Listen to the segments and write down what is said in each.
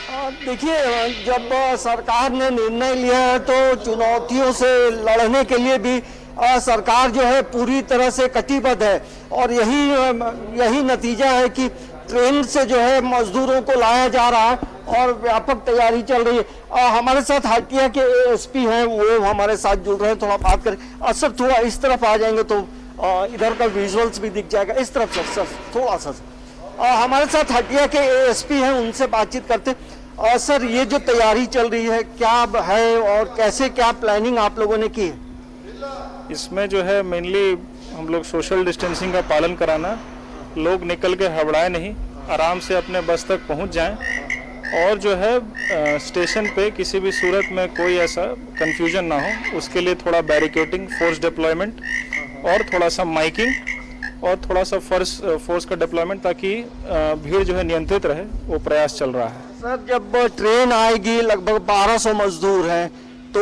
देखिए, जब सरकार ने निर्णय लिया है तो चुनौतियों से लड़ने के लिए भी सरकार जो है पूरी तरह से कटिबद्ध है और यही नतीजा है कि ट्रेन से जो है मजदूरों को लाया जा रहा है और व्यापक तैयारी चल रही है। हमारे साथ हटिया के एएसपी हैं, वो हमारे साथ जुड़ रहे हैं, थोड़ा बात करें। सर थोड़ा इस तरफ आ जाएंगे तो इधर का विजुअल्स भी दिख जाएगा। इस तरफ सर थोड़ा सा हमारे साथ हटिया के एएसपी हैं, उनसे बातचीत करते। सर ये जो तैयारी चल रही है क्या है और कैसे क्या प्लानिंग आप लोगों ने की है? इसमें जो है मेनली हम लोग सोशल डिस्टेंसिंग का पालन कराना, लोग निकल के हड़बड़ाए नहीं, आराम से अपने बस तक पहुंच जाएं और जो है स्टेशन पे किसी भी सूरत में कोई ऐसा कंफ्यूजन ना हो, उसके लिए थोड़ा बैरिकेटिंग, फोर्स डिप्लॉयमेंट और थोड़ा सा माइकिंग और थोड़ा सा फोर्स का डिप्लॉयमेंट, ताकि भीड़ जो है नियंत्रित रहे, वो प्रयास चल रहा है। सर जब ट्रेन आएगी, लगभग 1200 मजदूर हैं, तो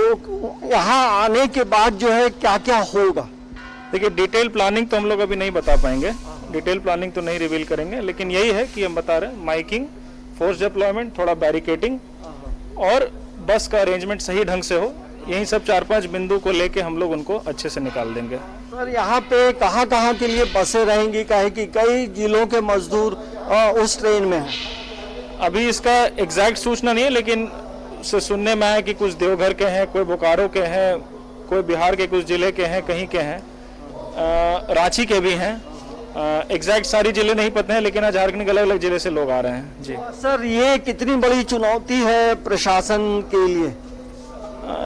यहाँ आने के बाद जो है क्या क्या होगा? देखिए, डिटेल प्लानिंग तो हम लोग अभी नहीं बता पाएंगे, डिटेल प्लानिंग तो नहीं रिवील करेंगे, लेकिन यही है कि हम बता रहे हैं माइकिंग, फोर्स डिप्लॉयमेंट, थोड़ा बैरिकेटिंग और बस का अरेंजमेंट सही ढंग से हो, यही सब 4-5 बिंदु को लेके हम लोग उनको अच्छे से निकाल देंगे। सर यहाँ पे कहाँ कहाँ के लिए बसें रहेंगी, काहे कि कई जिलों के मजदूर उस ट्रेन में हैं? अभी इसका एग्जैक्ट सूचना नहीं है, लेकिन से सुनने में आया कि कुछ देवघर के हैं, कोई बोकारो के हैं, कोई बिहार के कुछ जिले के हैं, कहीं के हैं, रांची के भी हैं। एग्जैक्ट सारी जिले नहीं पता है, लेकिन झारखंड के अलग अलग जिले से लोग आ रहे हैं जी। सर ये कितनी बड़ी चुनौती है प्रशासन के लिए?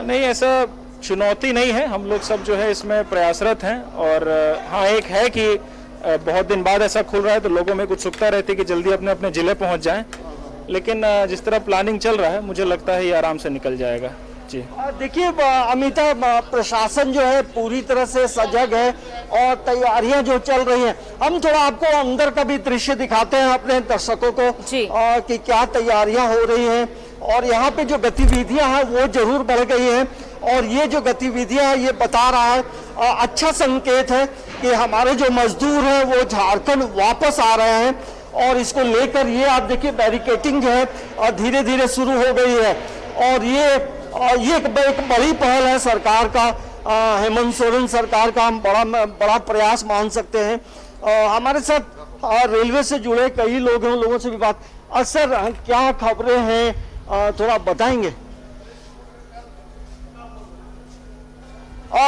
नहीं, ऐसा चुनौती नहीं है, हम लोग सब जो है इसमें प्रयासरत हैं। और हाँ, एक है कि बहुत दिन बाद ऐसा खुल रहा है तो लोगों में कुछ उत्सुकता रहती है कि जल्दी अपने अपने जिले पहुंच जाएं, लेकिन जिस तरह प्लानिंग चल रहा है मुझे लगता है ये आराम से निकल जाएगा जी। देखिए अमिता, प्रशासन जो है पूरी तरह से सजग है और तैयारियां जो चल रही हैं, हम थोड़ा आपको अंदर का भी दृश्य दिखाते हैं अपने दर्शकों को कि क्या तैयारियां हो रही हैं। और यहाँ पे जो गतिविधियां हैं वो जरूर बढ़ गई हैं और ये जो गतिविधियां हैं ये बता रहा है, अच्छा संकेत है कि हमारे जो मजदूर हैं वो झारखंड वापस आ रहे हैं। और इसको लेकर ये आप देखिए बैरिकेटिंग जो है धीरे धीरे शुरू हो गई है और ये एक बड़ी पहल है सरकार का, हेमंत सोरेन सरकार का हम बड़ा प्रयास मान सकते हैं। हमारे साथ रेलवे से जुड़े कई लोग हैं, उन लोगों से भी बात। सर क्या खबरें हैं, थोड़ा बताएंगे?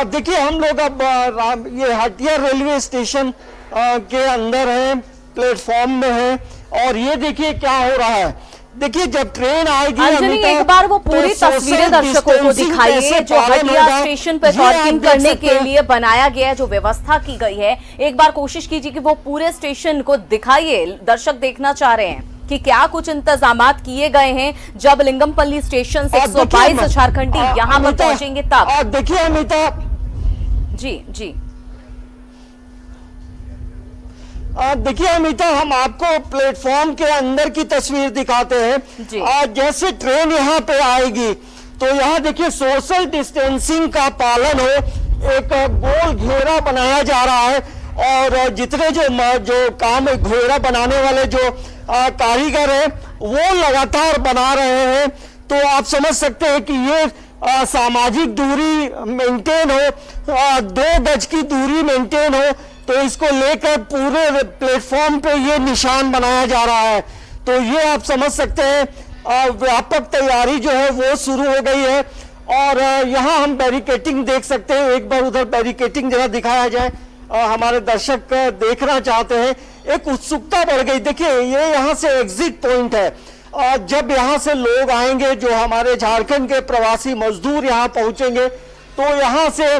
देखिए हम लोग अब ये हटिया रेलवे स्टेशन के अंदर हैं, प्लेटफॉर्म में हैं और ये देखिए क्या हो रहा है। देखिए जब ट्रेन आएगी अंजलि, एक बार वो पूरी तस्वीरें दर्शकों को दिखाइए जो हटिया स्टेशन पर पार्किंग करने के लिए बनाया गया है, जो व्यवस्था की गई है। एक बार कोशिश कीजिए कि वो पूरे स्टेशन को दिखाइए, दर्शक देखना चाह रहे हैं कि क्या कुछ इंतजामात किए गए हैं जब लिंगमपल्ली स्टेशन से 122 झारखंडी यहाँ पर पहुंचेंगे तब। देखिए अमिता जी देखिए अमिता, हम आपको प्लेटफॉर्म के अंदर की तस्वीर दिखाते हैं। जैसे ट्रेन यहाँ पे आएगी तो यहाँ देखिए सोशल डिस्टेंसिंग का पालन हो, एक गोल घेरा बनाया जा रहा है और जितने जो काम घेरा बनाने वाले जो कारीगर हैं वो लगातार बना रहे हैं। तो आप समझ सकते हैं कि ये सामाजिक दूरी मेंटेन हो, 2 गज की दूरी मेंटेन हो, तो इसको लेकर पूरे प्लेटफॉर्म पे ये निशान बनाया जा रहा है। तो ये आप समझ सकते हैं व्यापक तैयारी जो है वो शुरू हो गई है। और यहाँ हम बैरिकेटिंग देख सकते हैं, एक बार उधर बैरिकेटिंग जरा दिखाया जाए, हमारे दर्शक देखना चाहते हैं। एक उत्सुकता बढ़ गई। देखिए ये यहाँ से एग्जिट पॉइंट है, जब यहाँ से लोग आएंगे, जो हमारे झारखंड के प्रवासी मजदूर यहाँ पहुंचेंगे, तो यहाँ से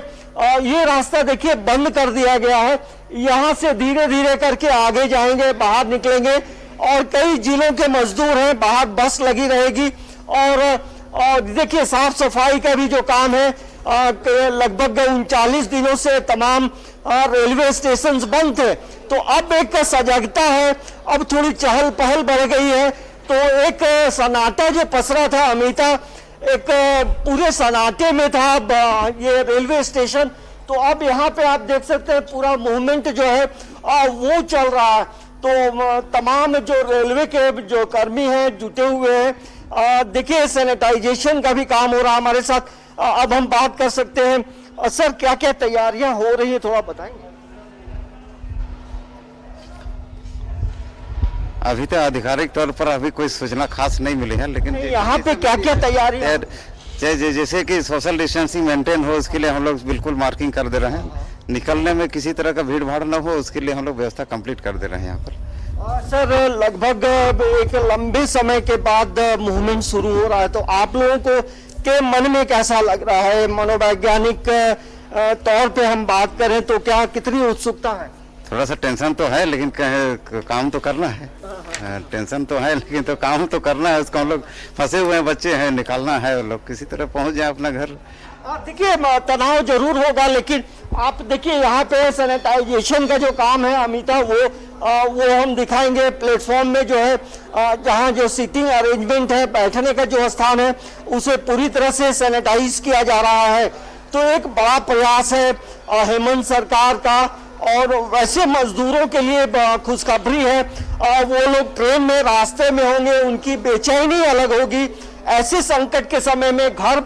ये रास्ता देखिए बंद कर दिया गया है। यहाँ से धीरे धीरे करके आगे जाएंगे, बाहर निकलेंगे और कई जिलों के मजदूर हैं, बाहर बस लगी रहेगी। और देखिए साफ सफाई का भी जो काम है, लगभग 39 दिनों से तमाम रेलवे स्टेशन बंद थे, तो अब एक सजगता है, अब थोड़ी चहल पहल बढ़ गई है। तो एक सन्नाटा जो पसरा था अमिता, एक पूरे सन्नाटे में था ये रेलवे स्टेशन, तो अब यहाँ पे आप देख सकते हैं पूरा मूवमेंट जो है वो चल रहा है। तो तमाम जो रेलवे के जो कर्मी हैं जुटे हुए हैं, देखिए सैनिटाइजेशन का भी काम हो रहा है हमारे साथ। अब हम बात कर सकते हैं सर, क्या क्या तैयारियां हो रही है, थोड़ा बताएंगे। अभी तो आधिकारिक तौर पर अभी कोई सूचना खास नहीं मिली है, लेकिन यहाँ पे क्या क्या तैयारी है? जैसे कि सोशल डिस्टेंसिंग मेंटेन हो, उसके लिए हम लोग बिल्कुल मार्किंग कर दे रहे हैं। निकलने में किसी तरह का भीड़ भाड़ न हो, उसके लिए हम लोग व्यवस्था कंप्लीट कर दे रहे हैं यहाँ पर। सर लगभग एक लंबे समय के बाद मूवमेंट शुरू हो रहा है, तो आप लोगों को के मन में कैसा लग रहा है? मनोवैज्ञानिक तौर पे हम बात करें तो क्या कितनी उत्सुकता है? थोड़ा सा टेंशन तो है, लेकिन काम तो करना है। टेंशन तो है, लेकिन तो काम तो करना है। उसको हम लोग फंसे हुए हैं, बच्चे हैं, निकालना है। वो लोग किसी तरह पहुंच जाए अपना घर। देखिए तनाव जरूर होगा, लेकिन आप देखिए यहाँ पे सैनिटाइजेशन का जो काम है अमिता, वो हम दिखाएंगे। प्लेटफॉर्म में जो है जहाँ जो सीटिंग अरेंजमेंट है, बैठने का जो स्थान है, उसे पूरी तरह से सैनिटाइज किया जा रहा है। तो एक बड़ा प्रयास है हेमंत सरकार का। और वैसे मजदूरों के लिए खुशखबरी है, वो लोग ट्रेन में रास्ते में होंगे, उनकी बेचैनी अलग होगी। ऐसे संकट के समय में घर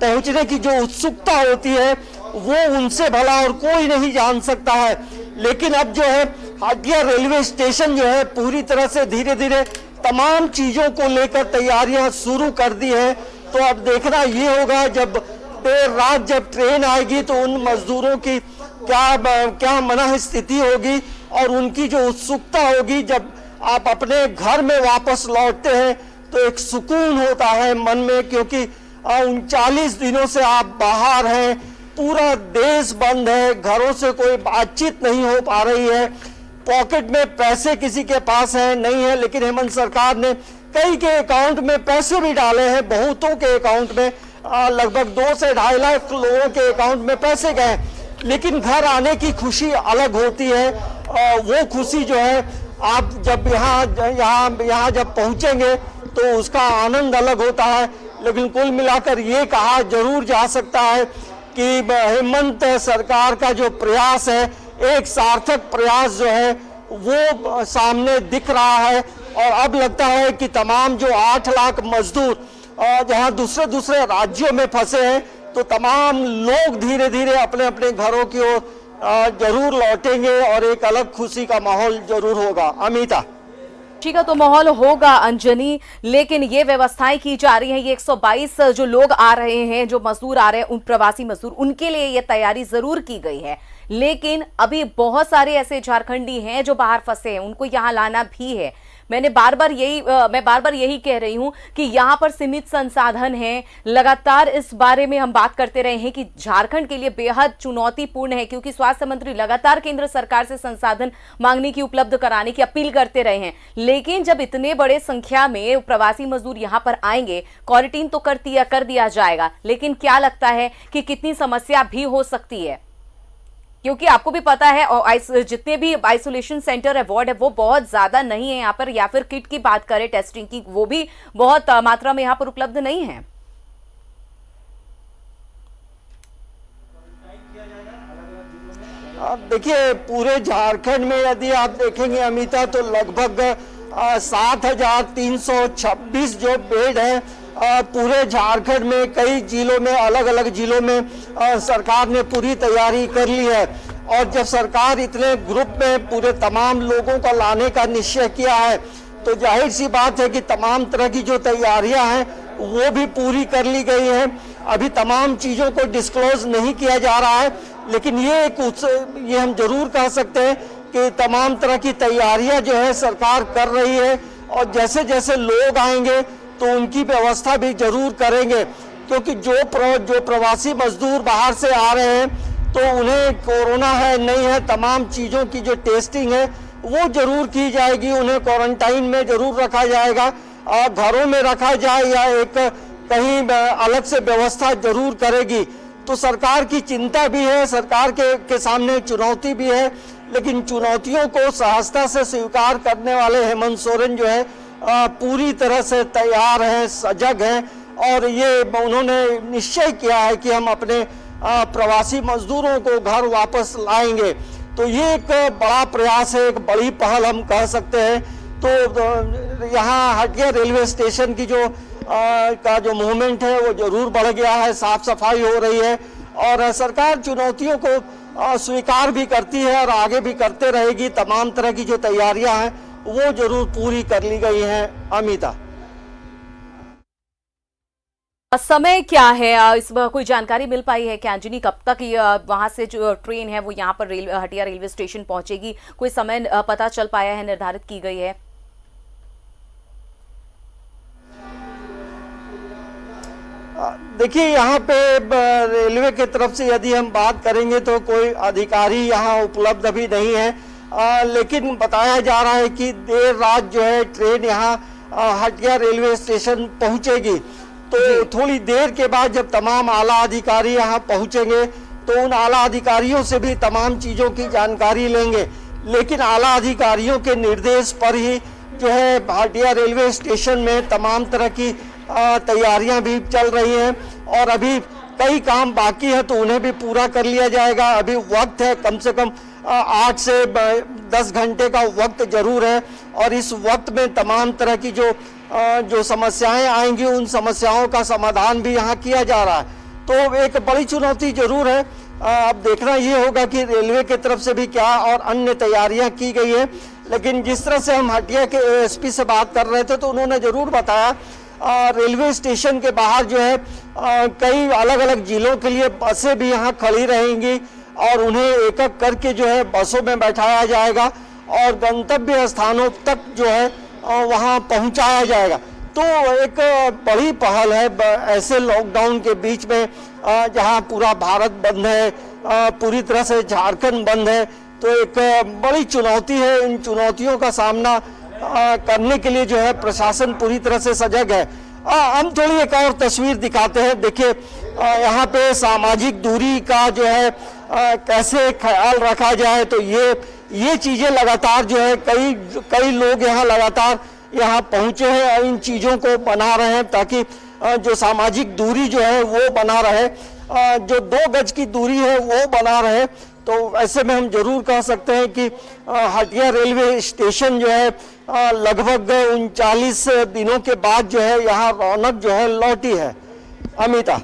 पहुंचने की जो उत्सुकता होती है वो उनसे भला और कोई नहीं जान सकता है। लेकिन अब जो है हटिया रेलवे स्टेशन जो है पूरी तरह से धीरे धीरे तमाम चीजों को लेकर तैयारियां शुरू कर दी है। तो अब देखना ये होगा जब देर रात जब ट्रेन आएगी तो उन मजदूरों की क्या मनः स्थिति होगी और उनकी जो उत्सुकता होगी। जब आप अपने घर में वापस लौटते हैं तो एक सुकून होता है मन में, क्योंकि 39 दिनों से आप बाहर हैं, पूरा देश बंद है, घरों से कोई बातचीत नहीं हो पा रही है, पॉकेट में पैसे किसी के पास है नहीं है। लेकिन हेमंत सरकार ने कई के अकाउंट में पैसे भी डाले हैं, बहुतों के अकाउंट में लगभग 2 से 2.5 लाख लोगों के अकाउंट में पैसे गए। लेकिन घर आने की खुशी अलग होती है। वो खुशी जो है आप जब यहाँ जब पहुंचेंगे तो उसका आनंद अलग होता है। लेकिन कुल मिलाकर ये कहा जरूर जा सकता है कि हेमंत सरकार का जो प्रयास है, एक सार्थक प्रयास जो है वो सामने दिख रहा है। और अब लगता है कि तमाम जो 8 लाख मजदूर जहां दूसरे राज्यों में फंसे हैं, तो तमाम लोग धीरे धीरे अपने अपने घरों की ओर जरूर लौटेंगे और एक अलग खुशी का माहौल जरूर होगा। अमिता खुशी का तो माहौल होगा अंजनी, लेकिन ये व्यवस्थाएं की जा रही हैं। ये 122 जो लोग आ रहे हैं, जो मजदूर आ रहे हैं, उन प्रवासी मजदूर, उनके लिए ये तैयारी जरूर की गई है। लेकिन अभी बहुत सारे ऐसे झारखंडी हैं जो बाहर फंसे हैं, उनको यहाँ लाना भी है। मैं बार बार यही कह रही हूं कि यहां पर सीमित संसाधन हैं। लगातार इस बारे में हम बात करते रहे हैं कि झारखंड के लिए बेहद चुनौतीपूर्ण है, क्योंकि स्वास्थ्य मंत्री लगातार केंद्र सरकार से संसाधन मांगने की, उपलब्ध कराने की अपील करते रहे हैं। लेकिन जब इतने बड़े संख्या में प्रवासी मजदूर यहां पर आएंगे, क्वारंटीन तो कर दिया जाएगा, लेकिन क्या लगता है कि कितनी समस्या भी हो सकती है? क्योंकि आपको भी पता है और जितने भी आइसोलेशन सेंटर है, वार्ड है, वो बहुत ज्यादा नहीं है यहाँ पर। या फिर किट की बात करें टेस्टिंग की, वो भी बहुत मात्रा में यहाँ पर उपलब्ध नहीं है। देखिए पूरे झारखंड में यदि आप देखेंगे अमिता, तो लगभग 7,326 जो बेड है पूरे झारखंड में, कई जिलों में, अलग अलग जिलों में सरकार ने पूरी तैयारी कर ली है। और जब सरकार इतने ग्रुप में पूरे तमाम लोगों को लाने का निश्चय किया है, तो जाहिर सी बात है कि तमाम तरह की जो तैयारियां हैं वो भी पूरी कर ली गई हैं। अभी तमाम चीज़ों को डिस्क्लोज नहीं किया जा रहा है, लेकिन ये हम जरूर कह सकते हैं कि तमाम तरह की तैयारियां जो है सरकार कर रही है। और जैसे जैसे लोग आएंगे तो उनकी व्यवस्था भी जरूर करेंगे, क्योंकि जो प्रवासी मजदूर बाहर से आ रहे हैं तो उन्हें कोरोना है नहीं है, तमाम चीज़ों की जो टेस्टिंग है वो जरूर की जाएगी। उन्हें क्वारंटाइन में जरूर रखा जाएगा, घरों में रखा जाए या एक कहीं अलग से व्यवस्था जरूर करेगी। तो सरकार की चिंता भी है, सरकार के सामने चुनौती भी है, लेकिन चुनौतियों को सहजता से स्वीकार करने वाले हेमंत सोरेन जो है पूरी तरह से तैयार हैं, सजग हैं। और ये उन्होंने निश्चय किया है कि हम अपने प्रवासी मजदूरों को घर वापस लाएंगे। तो ये एक बड़ा प्रयास है, एक बड़ी पहल हम कह सकते हैं तो यहाँ हटिया रेलवे स्टेशन की का जो मूवमेंट है वो जरूर बढ़ गया है, साफ सफाई हो रही है और सरकार चुनौतियों को स्वीकार भी करती है और आगे भी करते रहेगी। तमाम तरह की जो तैयारियां हैं वो जरूर पूरी कर ली गई हैं। अमिता, समय क्या है, इस कोई जानकारी मिल पाई है कि अंजनी कब तक वहां से जो ट्रेन है वो यहाँ पर हटिया रेलवे स्टेशन पहुंचेगी? कोई समय पता चल पाया है, निर्धारित की गई है? देखिए, यहाँ पे रेलवे की तरफ से यदि हम बात करेंगे तो कोई अधिकारी यहाँ उपलब्ध अभी नहीं है, लेकिन बताया जा रहा है कि देर रात जो है ट्रेन यहाँ हटिया रेलवे स्टेशन पहुंचेगी। तो थोड़ी देर के बाद जब तमाम आला अधिकारी यहाँ पहुंचेंगे तो उन आला अधिकारियों से भी तमाम चीज़ों की जानकारी लेंगे, लेकिन आला अधिकारियों के निर्देश पर ही जो है हटिया रेलवे स्टेशन में तमाम तरह की तैयारियां भी चल रही हैं और अभी कई काम बाकी है तो उन्हें भी पूरा कर लिया जाएगा। अभी वक्त है, कम से कम 8 से 10 घंटे का वक्त जरूर है और इस वक्त में तमाम तरह की जो समस्याएं आएंगी उन समस्याओं का समाधान भी यहाँ किया जा रहा है। तो एक बड़ी चुनौती जरूर है। अब देखना ये होगा कि रेलवे की तरफ से भी क्या और अन्य तैयारियां की गई है, लेकिन जिस तरह से हम हटिया के एएसपी से बात कर रहे थे तो उन्होंने जरूर बताया रेलवे स्टेशन के बाहर जो है कई अलग अलग जिलों के लिए बसें भी यहाँ खड़ी रहेंगी और उन्हें एक एक करके जो है बसों में बैठाया जाएगा और गंतव्य स्थानों तक जो है वहाँ पहुँचाया जाएगा। तो एक बड़ी पहल है ऐसे लॉकडाउन के बीच में जहाँ पूरा भारत बंद है, पूरी तरह से झारखंड बंद है, तो एक बड़ी चुनौती है। इन चुनौतियों का सामना करने के लिए जो है प्रशासन पूरी तरह से सजग है। हम थोड़ी एक और तस्वीर दिखाते हैं। देखिए, यहाँ पे सामाजिक दूरी का जो है कैसे ख्याल रखा जाए, तो ये चीजें लगातार जो है कई लोग यहाँ लगातार यहाँ पहुंचे हैं और इन चीजों को बना रहे हैं ताकि जो सामाजिक दूरी जो है वो बना रहे, जो 2 गज की दूरी है वो बना रहे। तो ऐसे में हम जरूर कह सकते हैं कि हटिया रेलवे स्टेशन जो है लगभग 39 दिनों के बाद जो है यहाँ रौनक जो है लौटी है। अमिता,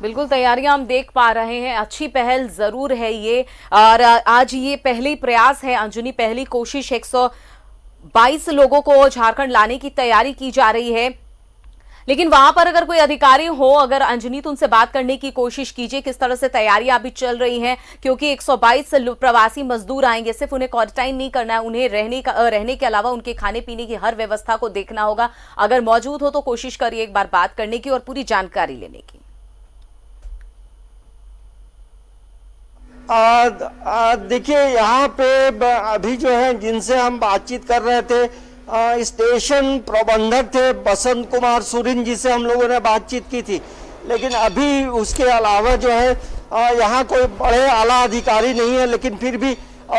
बिल्कुल तैयारियां हम देख पा रहे हैं, अच्छी पहल जरूर है ये। और आज ये पहली प्रयास है अंजनी, पहली कोशिश 122 लोगों को झारखंड लाने की तैयारी की जा रही है। लेकिन वहां पर अगर कोई अधिकारी हो, अगर अंजनी, तो उनसे बात करने की कोशिश कीजिए किस तरह से तैयारियां अभी चल रही हैं, क्योंकि 122 प्रवासी मजदूर आएंगे। सिर्फ उन्हें क्वारंटाइन नहीं करना है, उन्हें रहने के अलावा उनके खाने पीने की हर व्यवस्था को देखना होगा। अगर मौजूद हो तो कोशिश करिए एक बार बात करने की और पूरी जानकारी लेने की। देखिए, यहाँ पे अभी जो है जिनसे हम बातचीत कर रहे थे स्टेशन प्रबंधक थे बसंत कुमार सुरिन जी से हम लोगों ने बातचीत की थी, लेकिन अभी उसके अलावा जो है यहाँ कोई बड़े आला अधिकारी नहीं है, लेकिन फिर भी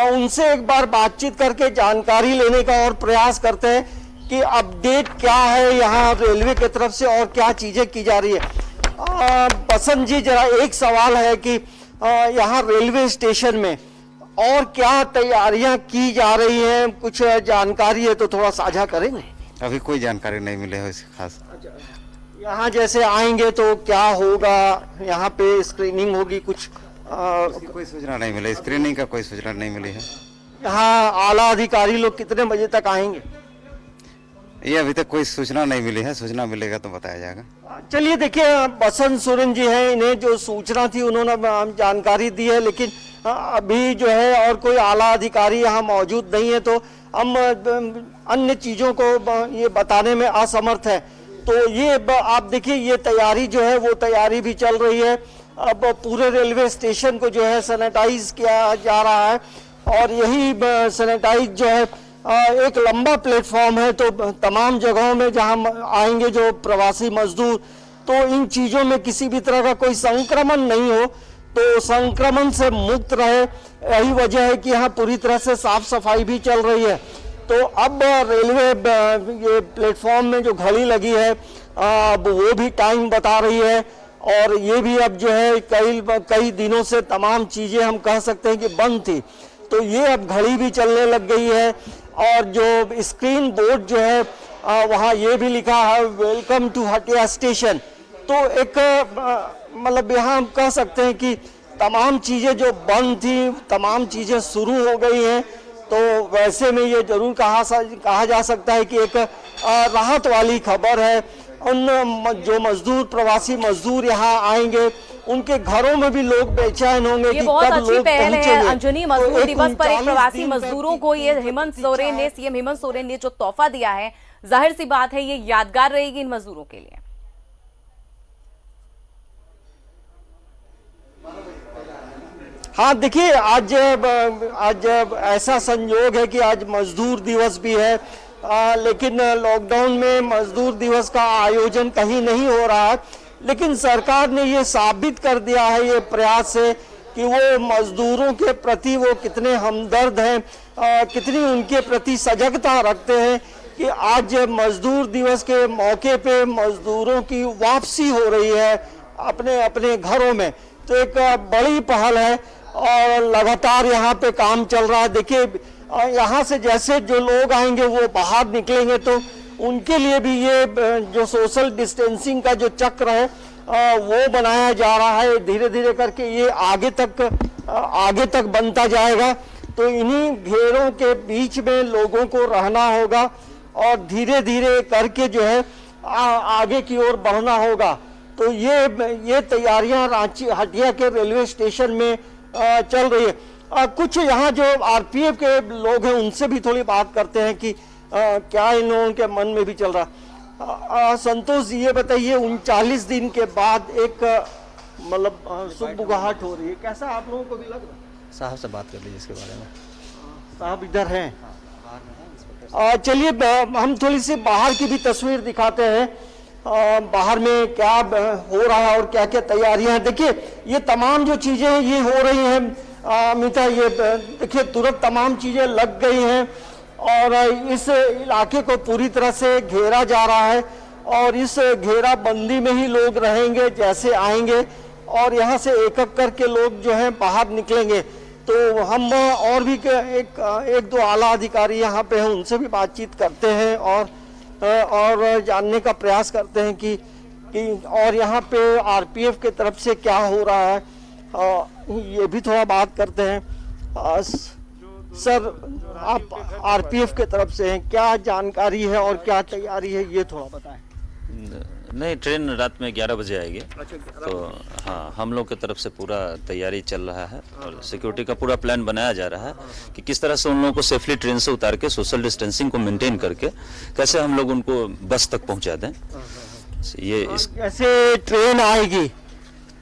उनसे एक बार बातचीत करके जानकारी लेने का और प्रयास करते हैं कि अपडेट क्या है यहाँ रेलवे की तरफ से और क्या चीजें की जा रही है। बसंत जी, जरा एक सवाल है कि यहाँ रेलवे स्टेशन में और क्या तैयारियां की जा रही हैं, कुछ जानकारी है तो थोड़ा साझा करेंगे? अभी कोई जानकारी नहीं मिले है खास। यहाँ जैसे आएंगे तो क्या होगा, यहाँ पे स्क्रीनिंग होगी, कुछ कोई सूचना नहीं मिली, स्क्रीनिंग का कोई सूचना नहीं मिली है। यहाँ आला अधिकारी लोग कितने बजे तक आएंगे? ये अभी तक कोई सूचना नहीं मिली है, सूचना मिलेगा तो बताया जाएगा। चलिए, देखिए, बसंत सोरेन जी हैं, इन्हें जो सूचना थी उन्होंने जानकारी दी है, लेकिन अभी जो है और कोई आला अधिकारी यहाँ मौजूद नहीं है, तो हम अन्य चीजों को ये बताने में असमर्थ है। तो ये आप देखिए, ये तैयारी जो है वो तैयारी भी चल रही है। अब पूरे रेलवे स्टेशन को जो है सैनिटाइज किया जा रहा है और यही सैनिटाइज जो है एक लंबा प्लेटफॉर्म है, तो तमाम जगहों में जहां आएंगे जो प्रवासी मजदूर, तो इन चीजों में किसी भी तरह का कोई संक्रमण नहीं हो, तो संक्रमण से मुक्त रहे। यही वजह है कि यहाँ पूरी तरह से साफ सफाई भी चल रही है। तो अब रेलवे ये प्लेटफॉर्म में जो घड़ी लगी है अब वो भी टाइम बता रही है और ये भी अब जो है कई दिनों से तमाम चीजें हम कह सकते हैं कि बंद थी, तो ये अब घड़ी भी चलने लग गई है और जो स्क्रीन बोर्ड जो है वहाँ ये भी लिखा है वेलकम टू हटिया स्टेशन। तो एक मतलब यहाँ हम कह सकते हैं कि तमाम चीज़ें जो बंद थी तमाम चीज़ें शुरू हो गई हैं। तो वैसे में ये जरूर कहा जा सकता है कि एक राहत वाली खबर है। उन जो मजदूर प्रवासी मजदूर यहाँ आएंगे उनके घरों में भी लोग बेचैन होंगे ये कि बहुत कब अच्छी लोग पहल है पहुंचेंगे। अंजनी। तो मजदूर एक दिवस पर एक 39 प्रवासी दिन मजदूरों की को ये प्रतीक्षा हेमंत सोरेन ने सीएम हेमंत सोरेन ने जो तोहफा दिया है, जाहिर सी बात है ये यादगार रहेगी इन मजदूरों के लिए। हाँ देखिए, आज ऐसा संयोग है कि आज मजदूर दिवस भी है, लेकिन लॉकडाउन में मजदूर दिवस का आयोजन कहीं नहीं हो रहा है। लेकिन सरकार ने ये साबित कर दिया है ये प्रयास से कि वो मजदूरों के प्रति वो कितने हमदर्द हैं, कितनी उनके प्रति सजगता रखते हैं कि आज मजदूर दिवस के मौके पे मजदूरों की वापसी हो रही है अपने अपने घरों में। तो एक बड़ी पहल है और लगातार यहाँ पे काम चल रहा है। देखिए यहाँ से जैसे जो लोग आएंगे वो बाहर निकलेंगे तो उनके लिए भी ये जो सोशल डिस्टेंसिंग का जो चक्र है वो बनाया जा रहा है। धीरे धीरे करके ये आगे तक बनता जाएगा। तो इन्हीं घेरों के बीच में लोगों को रहना होगा और धीरे धीरे करके जो है आगे की ओर बढ़ना होगा। तो ये तैयारियां रांची हटिया के रेलवे स्टेशन में चल रही है। कुछ यहाँ जो आरपीएफ के लोग हैं उनसे भी थोड़ी बात करते हैं कि क्या इन लोगों के मन में भी चल रहा। संतोष जी ये बताइए, 39 दिन के बाद एक मतलब सुबुगाहट हो रही है, कैसा आप लोगों को भी लग रहा है? साहब से बात कर लीजिए इसके बारे में। साहब इधर हैं? चलिए हम थोड़ी सी बाहर की भी तस्वीर दिखाते हैं, बाहर में क्या हो रहा है और क्या क्या तैयारियां हैं। देखिए ये तमाम जो चीजें ये हो रही हैं अमिता, ये देखिए तुरंत तमाम चीजें लग गई हैं और इस इलाके को पूरी तरह से घेरा जा रहा है और इस घेराबंदी में ही लोग रहेंगे जैसे आएंगे और यहाँ से एक एक करके लोग जो हैं बाहर निकलेंगे। तो हम और भी एक दो आला अधिकारी यहाँ पे हैं, उनसे भी बातचीत करते हैं और जानने का प्रयास करते हैं कि और यहाँ पे आरपीएफ के तरफ से क्या हो रहा है, ये भी थोड़ा बात करते हैं। सर आप आरपीएफ के तरफ से हैं, क्या जानकारी है और क्या तैयारी है ये थोड़ा बताएं। नहीं, ट्रेन रात में 11 बजे आएगी। तो हाँ, हम लोग की तरफ से पूरा तैयारी चल रहा है और सिक्योरिटी का पूरा प्लान बनाया जा रहा है कि किस तरह से उन लोगों को सेफली ट्रेन से उतार के सोशल डिस्टेंसिंग को मेंटेन करके कैसे हम लोग उनको बस तक पहुंचा दें। ये ऐसे ट्रेन आएगी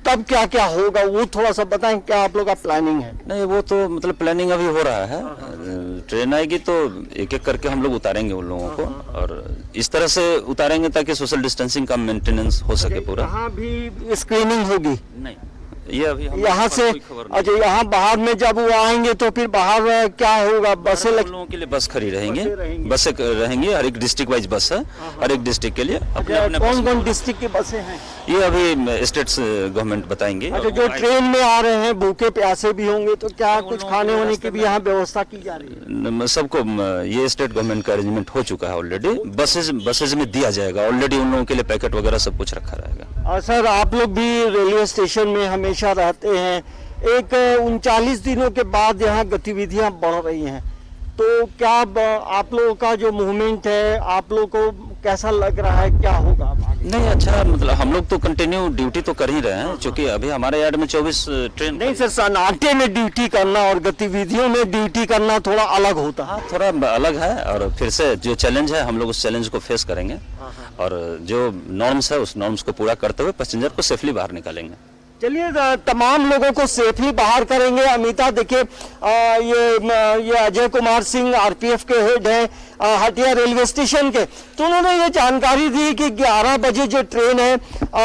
तब क्या क्या होगा वो थोड़ा सा बताएं, क्या आप लोग का प्लानिंग है? नहीं, वो तो मतलब प्लानिंग अभी हो रहा है। ट्रेन आएगी तो एक एक करके हम लोग उतारेंगे उन लोगों को और इस तरह से उतारेंगे ताकि सोशल डिस्टेंसिंग का मेंटेनेंस हो सके पूरा। यहाँ भी स्क्रीनिंग होगी? नहीं, ये अभी यहाँ से अच्छा, यहाँ बाहर में जब वो आएंगे तो फिर बाहर क्या होगा? बसें लोगों के लिए बस खड़ी रहेंगी, बसें रहेंगी, हर एक डिस्ट्रिक्ट वाइज बस है, हर एक डिस्ट्रिक्ट के लिए अपने कौन कौन डिस्ट्रिक्ट की बसें हैं? ये अभी स्टेट गवर्नमेंट बताएंगे। अच्छा, जो ट्रेन में आ रहे हैं भूखे प्यासे भी होंगे तो क्या कुछ खाने वाने की भी यहाँ व्यवस्था की जा रही है? सबको ये स्टेट गवर्नमेंट का अरेंजमेंट हो चुका है ऑलरेडी। बसेज में दिया जाएगा ऑलरेडी, उन लोगों के लिए पैकेट वगैरह सब कुछ रखा रहेगा। सर आप लोग भी रेलवे स्टेशन में हमेशा रहते हैं, एक 39 दिनों के बाद यहाँ गतिविधियां बढ़ रही हैं, तो क्या आप लोगों का जो मूवमेंट है आप लोगों को कैसा लग रहा है, क्या होगा? नहीं, अच्छा, मतलब हम लोग तो कंटिन्यू ड्यूटी तो कर ही रहे हैं, क्योंकि अभी हमारे यार्ड में 24 ट्रेन। नहीं सर, सन्नाटे में ड्यूटी करना और गतिविधियों में ड्यूटी करना थोड़ा अलग होता है। थोड़ा अलग है और फिर से जो चैलेंज है हम लोग उस चैलेंज को फेस करेंगे और जो नॉर्म्स है उस नॉर्म्स को पूरा करते हुए पैसेंजर को सेफली बाहर निकालेंगे। चलिए तमाम लोगों को सेफली बाहर करेंगे। अमिता देखिए ये अजय कुमार सिंह आरपीएफ के हेड हैं हटिया रेलवे स्टेशन के, तो उन्होंने ये जानकारी दी कि 11 बजे जो ट्रेन है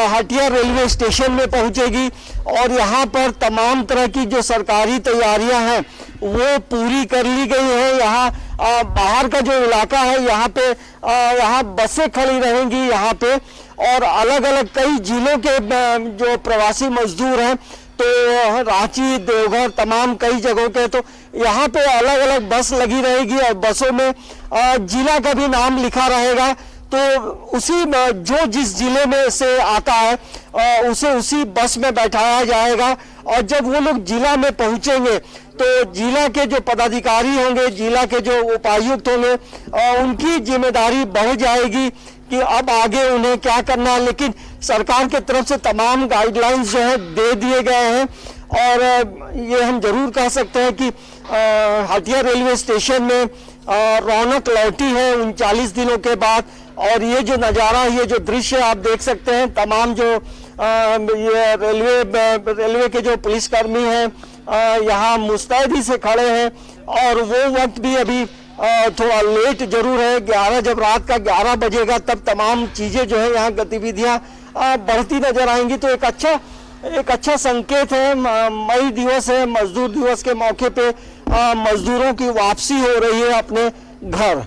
हटिया रेलवे स्टेशन में पहुंचेगी और यहाँ पर तमाम तरह की जो सरकारी तैयारियां हैं वो पूरी कर ली गई है। यहाँ बाहर का जो इलाका है यहाँ पे यहाँ बसें खड़ी रहेंगी यहाँ पे और अलग अलग कई जिलों के जो प्रवासी मजदूर हैं तो रांची, देवघर, तमाम कई जगहों के, तो यहाँ पे अलग अलग बस लगी रहेगी और बसों में जिला का भी नाम लिखा रहेगा। तो उसी जो जिस जिले में से आता है उसे उसी बस में बैठाया जाएगा और जब वो लोग जिला में पहुंचेंगे तो जिला के जो पदाधिकारी होंगे, जिला के जो उपायुक्त होंगे, उनकी जिम्मेदारी बढ़ जाएगी कि अब आगे उन्हें क्या करना है। लेकिन सरकार की तरफ से तमाम गाइडलाइंस जो है दे दिए गए हैं और ये हम जरूर कह सकते हैं कि हटिया रेलवे स्टेशन में रौनक लौटी है 39 दिनों के बाद। और ये जो नज़ारा, ये जो दृश्य आप देख सकते हैं, तमाम जो ये रेलवे के जो पुलिसकर्मी हैं यहाँ मुस्तैदी से खड़े हैं और वो वक्त भी अभी थोड़ा लेट जरूर है। 11 जब रात का 11 बजेगा तब तमाम चीज़ें जो है यहाँ गतिविधियाँ बढ़ती नजर आएंगी। तो एक अच्छा संकेत है। मई दिवस है, मजदूर दिवस के मौके पे मजदूरों की वापसी हो रही है अपने घर।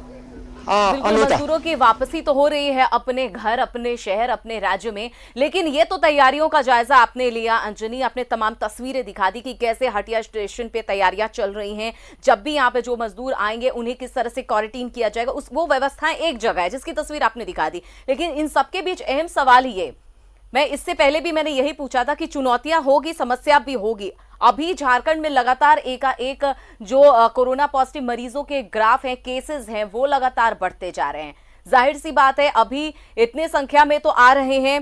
बिल्कुल, मजदूरों की वापसी तो हो रही है अपने घर, अपने शहर, अपने राज्य में। लेकिन ये तो तैयारियों का जायजा आपने लिया अंजनी, आपने तमाम तस्वीरें दिखा दी कि कैसे हटिया स्टेशन पे तैयारियां चल रही हैं। जब भी यहाँ पे जो मजदूर आएंगे उन्हें किस तरह से क्वारंटीन किया जाएगा, वो व्यवस्थाएं एक जगह है जिसकी तस्वीर आपने दिखा दी। लेकिन इन सबके बीच अहम सवाल ये, मैं इससे पहले भी मैंने यही पूछा था कि चुनौतियां होगी, समस्या भी होगी। अभी झारखंड में लगातार एक जो कोरोना पॉजिटिव मरीजों के ग्राफ हैं, केसेस हैं, वो लगातार बढ़ते जा रहे हैं। जाहिर सी बात है अभी इतने संख्या में तो आ रहे हैं,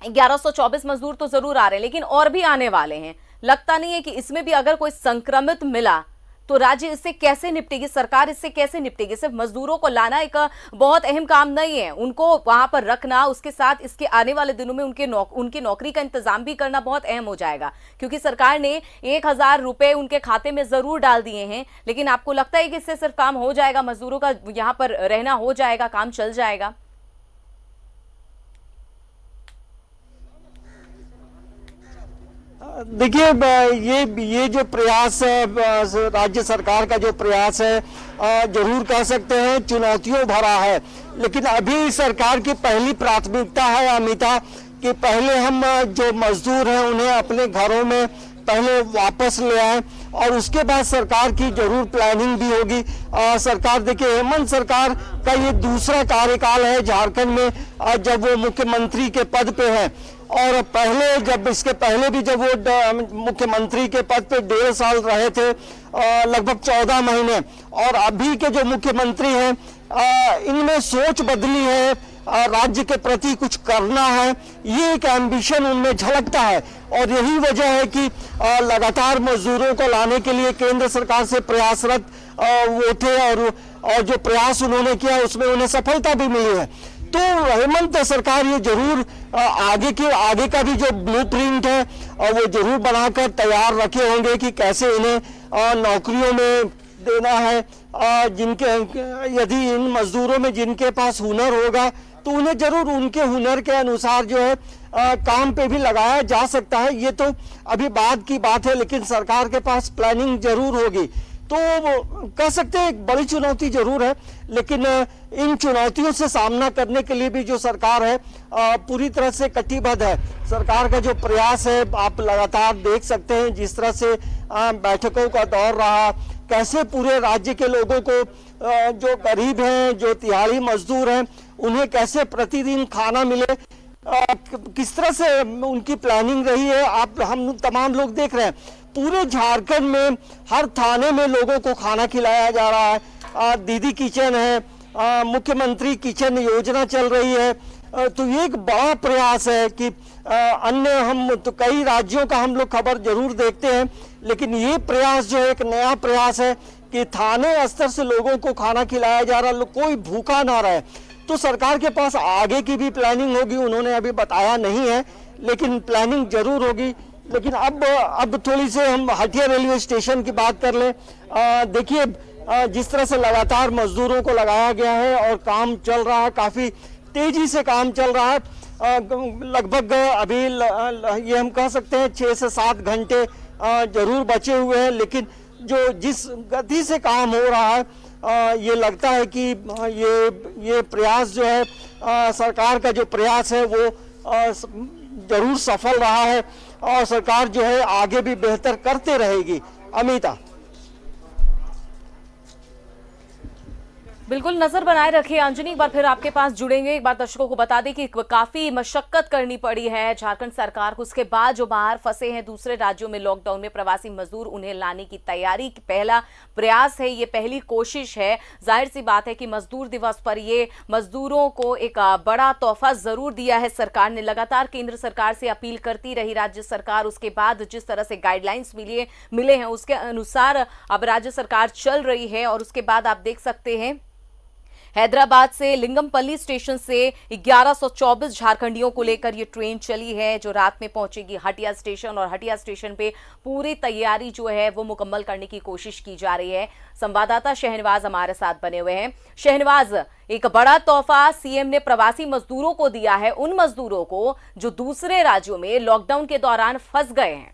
1124 मजदूर तो जरूर आ रहे हैं, लेकिन और भी आने वाले हैं। लगता नहीं है कि इसमें भी अगर कोई संक्रमित मिला तो राज्य इससे कैसे निपटेगी, सरकार इससे कैसे निपटेगी। सिर्फ मजदूरों को लाना एक बहुत अहम काम नहीं है, उनको वहां पर रखना, उसके साथ इसके आने वाले दिनों में उनकी नौकरी का इंतजाम भी करना बहुत अहम हो जाएगा। क्योंकि सरकार ने 1000 रुपए उनके खाते में जरूर डाल दिए हैं। लेकिन आपको लगता है कि इससे सिर्फ काम हो जाएगा, मजदूरों का यहाँ पर रहना हो जाएगा, काम चल जाएगा? देखिए, ये जो प्रयास है, राज्य सरकार का जो प्रयास है, जरूर कह सकते हैं चुनौतियों भरा है। लेकिन अभी सरकार की पहली प्राथमिकता है अमिता कि पहले हम जो मजदूर हैं उन्हें अपने घरों में पहले वापस ले आए और उसके बाद सरकार की जरूर प्लानिंग भी होगी। सरकार, देखिए, हेमंत सरकार का ये दूसरा कार्यकाल है झारखंड में जब वो मुख्यमंत्री के पद पे है। और पहले जब इसके पहले भी जब वो मुख्यमंत्री के पद पे 1.5 साल रहे थे, लगभग 14 महीने। और अभी के जो मुख्यमंत्री हैं इनमें सोच बदली है, राज्य के प्रति कुछ करना है, ये एक एम्बिशन उनमें झलकता है। और यही वजह है कि लगातार मजदूरों को लाने के लिए केंद्र सरकार से प्रयासरत वो थे और जो प्रयास उन्होंने किया उसमें उन्हें सफलता भी मिली है। तो हेमंत सरकार ये जरूर आगे का भी जो ब्लूप्रिंट है वो जरूर बनाकर तैयार रखे होंगे कि कैसे इन्हें नौकरियों में देना है। यदि इन मजदूरों में जिनके पास हुनर होगा तो उन्हें जरूर उनके हुनर के अनुसार जो है काम पे भी लगाया जा सकता है। ये तो अभी बाद की बात है, लेकिन सरकार के पास प्लानिंग जरूर होगी। तो कह सकते हैं एक बड़ी चुनौती जरूर है, लेकिन इन चुनौतियों से सामना करने के लिए भी जो सरकार है पूरी तरह से कटिबद्ध है। सरकार का जो प्रयास है आप लगातार देख सकते हैं, जिस तरह से बैठकों का दौर रहा, कैसे पूरे राज्य के लोगों को जो गरीब हैं, जो तिहाड़ी मजदूर हैं, उन्हें कैसे प्रतिदिन खाना मिले, किस तरह से उनकी प्लानिंग रही है। हम तमाम लोग देख रहे हैं पूरे झारखंड में हर थाने में लोगों को खाना खिलाया जा रहा है। दीदी किचन है, मुख्यमंत्री किचन योजना चल रही है। तो ये एक बड़ा प्रयास है कि अन्य हम तो कई राज्यों का हम लोग खबर जरूर देखते हैं, लेकिन ये प्रयास जो है एक नया प्रयास है कि थाने स्तर से लोगों को खाना खिलाया जा रहा, कोई भूखा ना रहे। तो सरकार के पास आगे की भी प्लानिंग होगी, उन्होंने अभी बताया नहीं है, लेकिन प्लानिंग जरूर होगी। लेकिन अब थोड़ी से हम हटिया रेलवे स्टेशन की बात कर लें। देखिए, जिस तरह से लगातार मजदूरों को लगाया गया है और काम चल रहा है, काफी तेजी से काम चल रहा है। लगभग अभी ये हम कह सकते हैं 6 से 7 घंटे जरूर बचे हुए हैं, लेकिन जो जिस गति से काम हो रहा है ये लगता है कि ये प्रयास जो है सरकार का जो प्रयास है वो जरूर सफल रहा है और सरकार जो है आगे भी बेहतर करते रहेगी। अमिता। बिल्कुल नजर बनाए रखिए अंजनी, एक बार फिर आपके पास जुड़ेंगे। एक बार दर्शकों को बता दें कि काफी मशक्कत करनी पड़ी है झारखंड सरकार को, उसके बाद जो बाहर फंसे हैं दूसरे राज्यों में लॉकडाउन में प्रवासी मजदूर, उन्हें लाने की तैयारी पहला प्रयास है, ये पहली कोशिश है। जाहिर सी बात है कि मजदूर दिवस पर ये मजदूरों को एक बड़ा तोहफा जरूर दिया है सरकार ने। लगातार केंद्र सरकार से अपील करती रही राज्य सरकार, उसके बाद जिस तरह से गाइडलाइंस मिले हैं उसके अनुसार अब राज्य सरकार चल रही है। और उसके बाद आप देख सकते हैं हैदराबाद से लिंगमपल्ली स्टेशन से 1124 झारखंडियों को लेकर ये ट्रेन चली है जो रात में पहुंचेगी हटिया स्टेशन, और हटिया स्टेशन पे पूरी तैयारी जो है वो मुकम्मल करने की कोशिश की जा रही है। संवाददाता शहनवाज हमारे साथ बने हुए हैं। शहनवाज, एक बड़ा तोहफा सीएम ने प्रवासी मजदूरों को दिया है, उन मजदूरों को जो दूसरे राज्यों में लॉकडाउन के दौरान फंस गए हैं।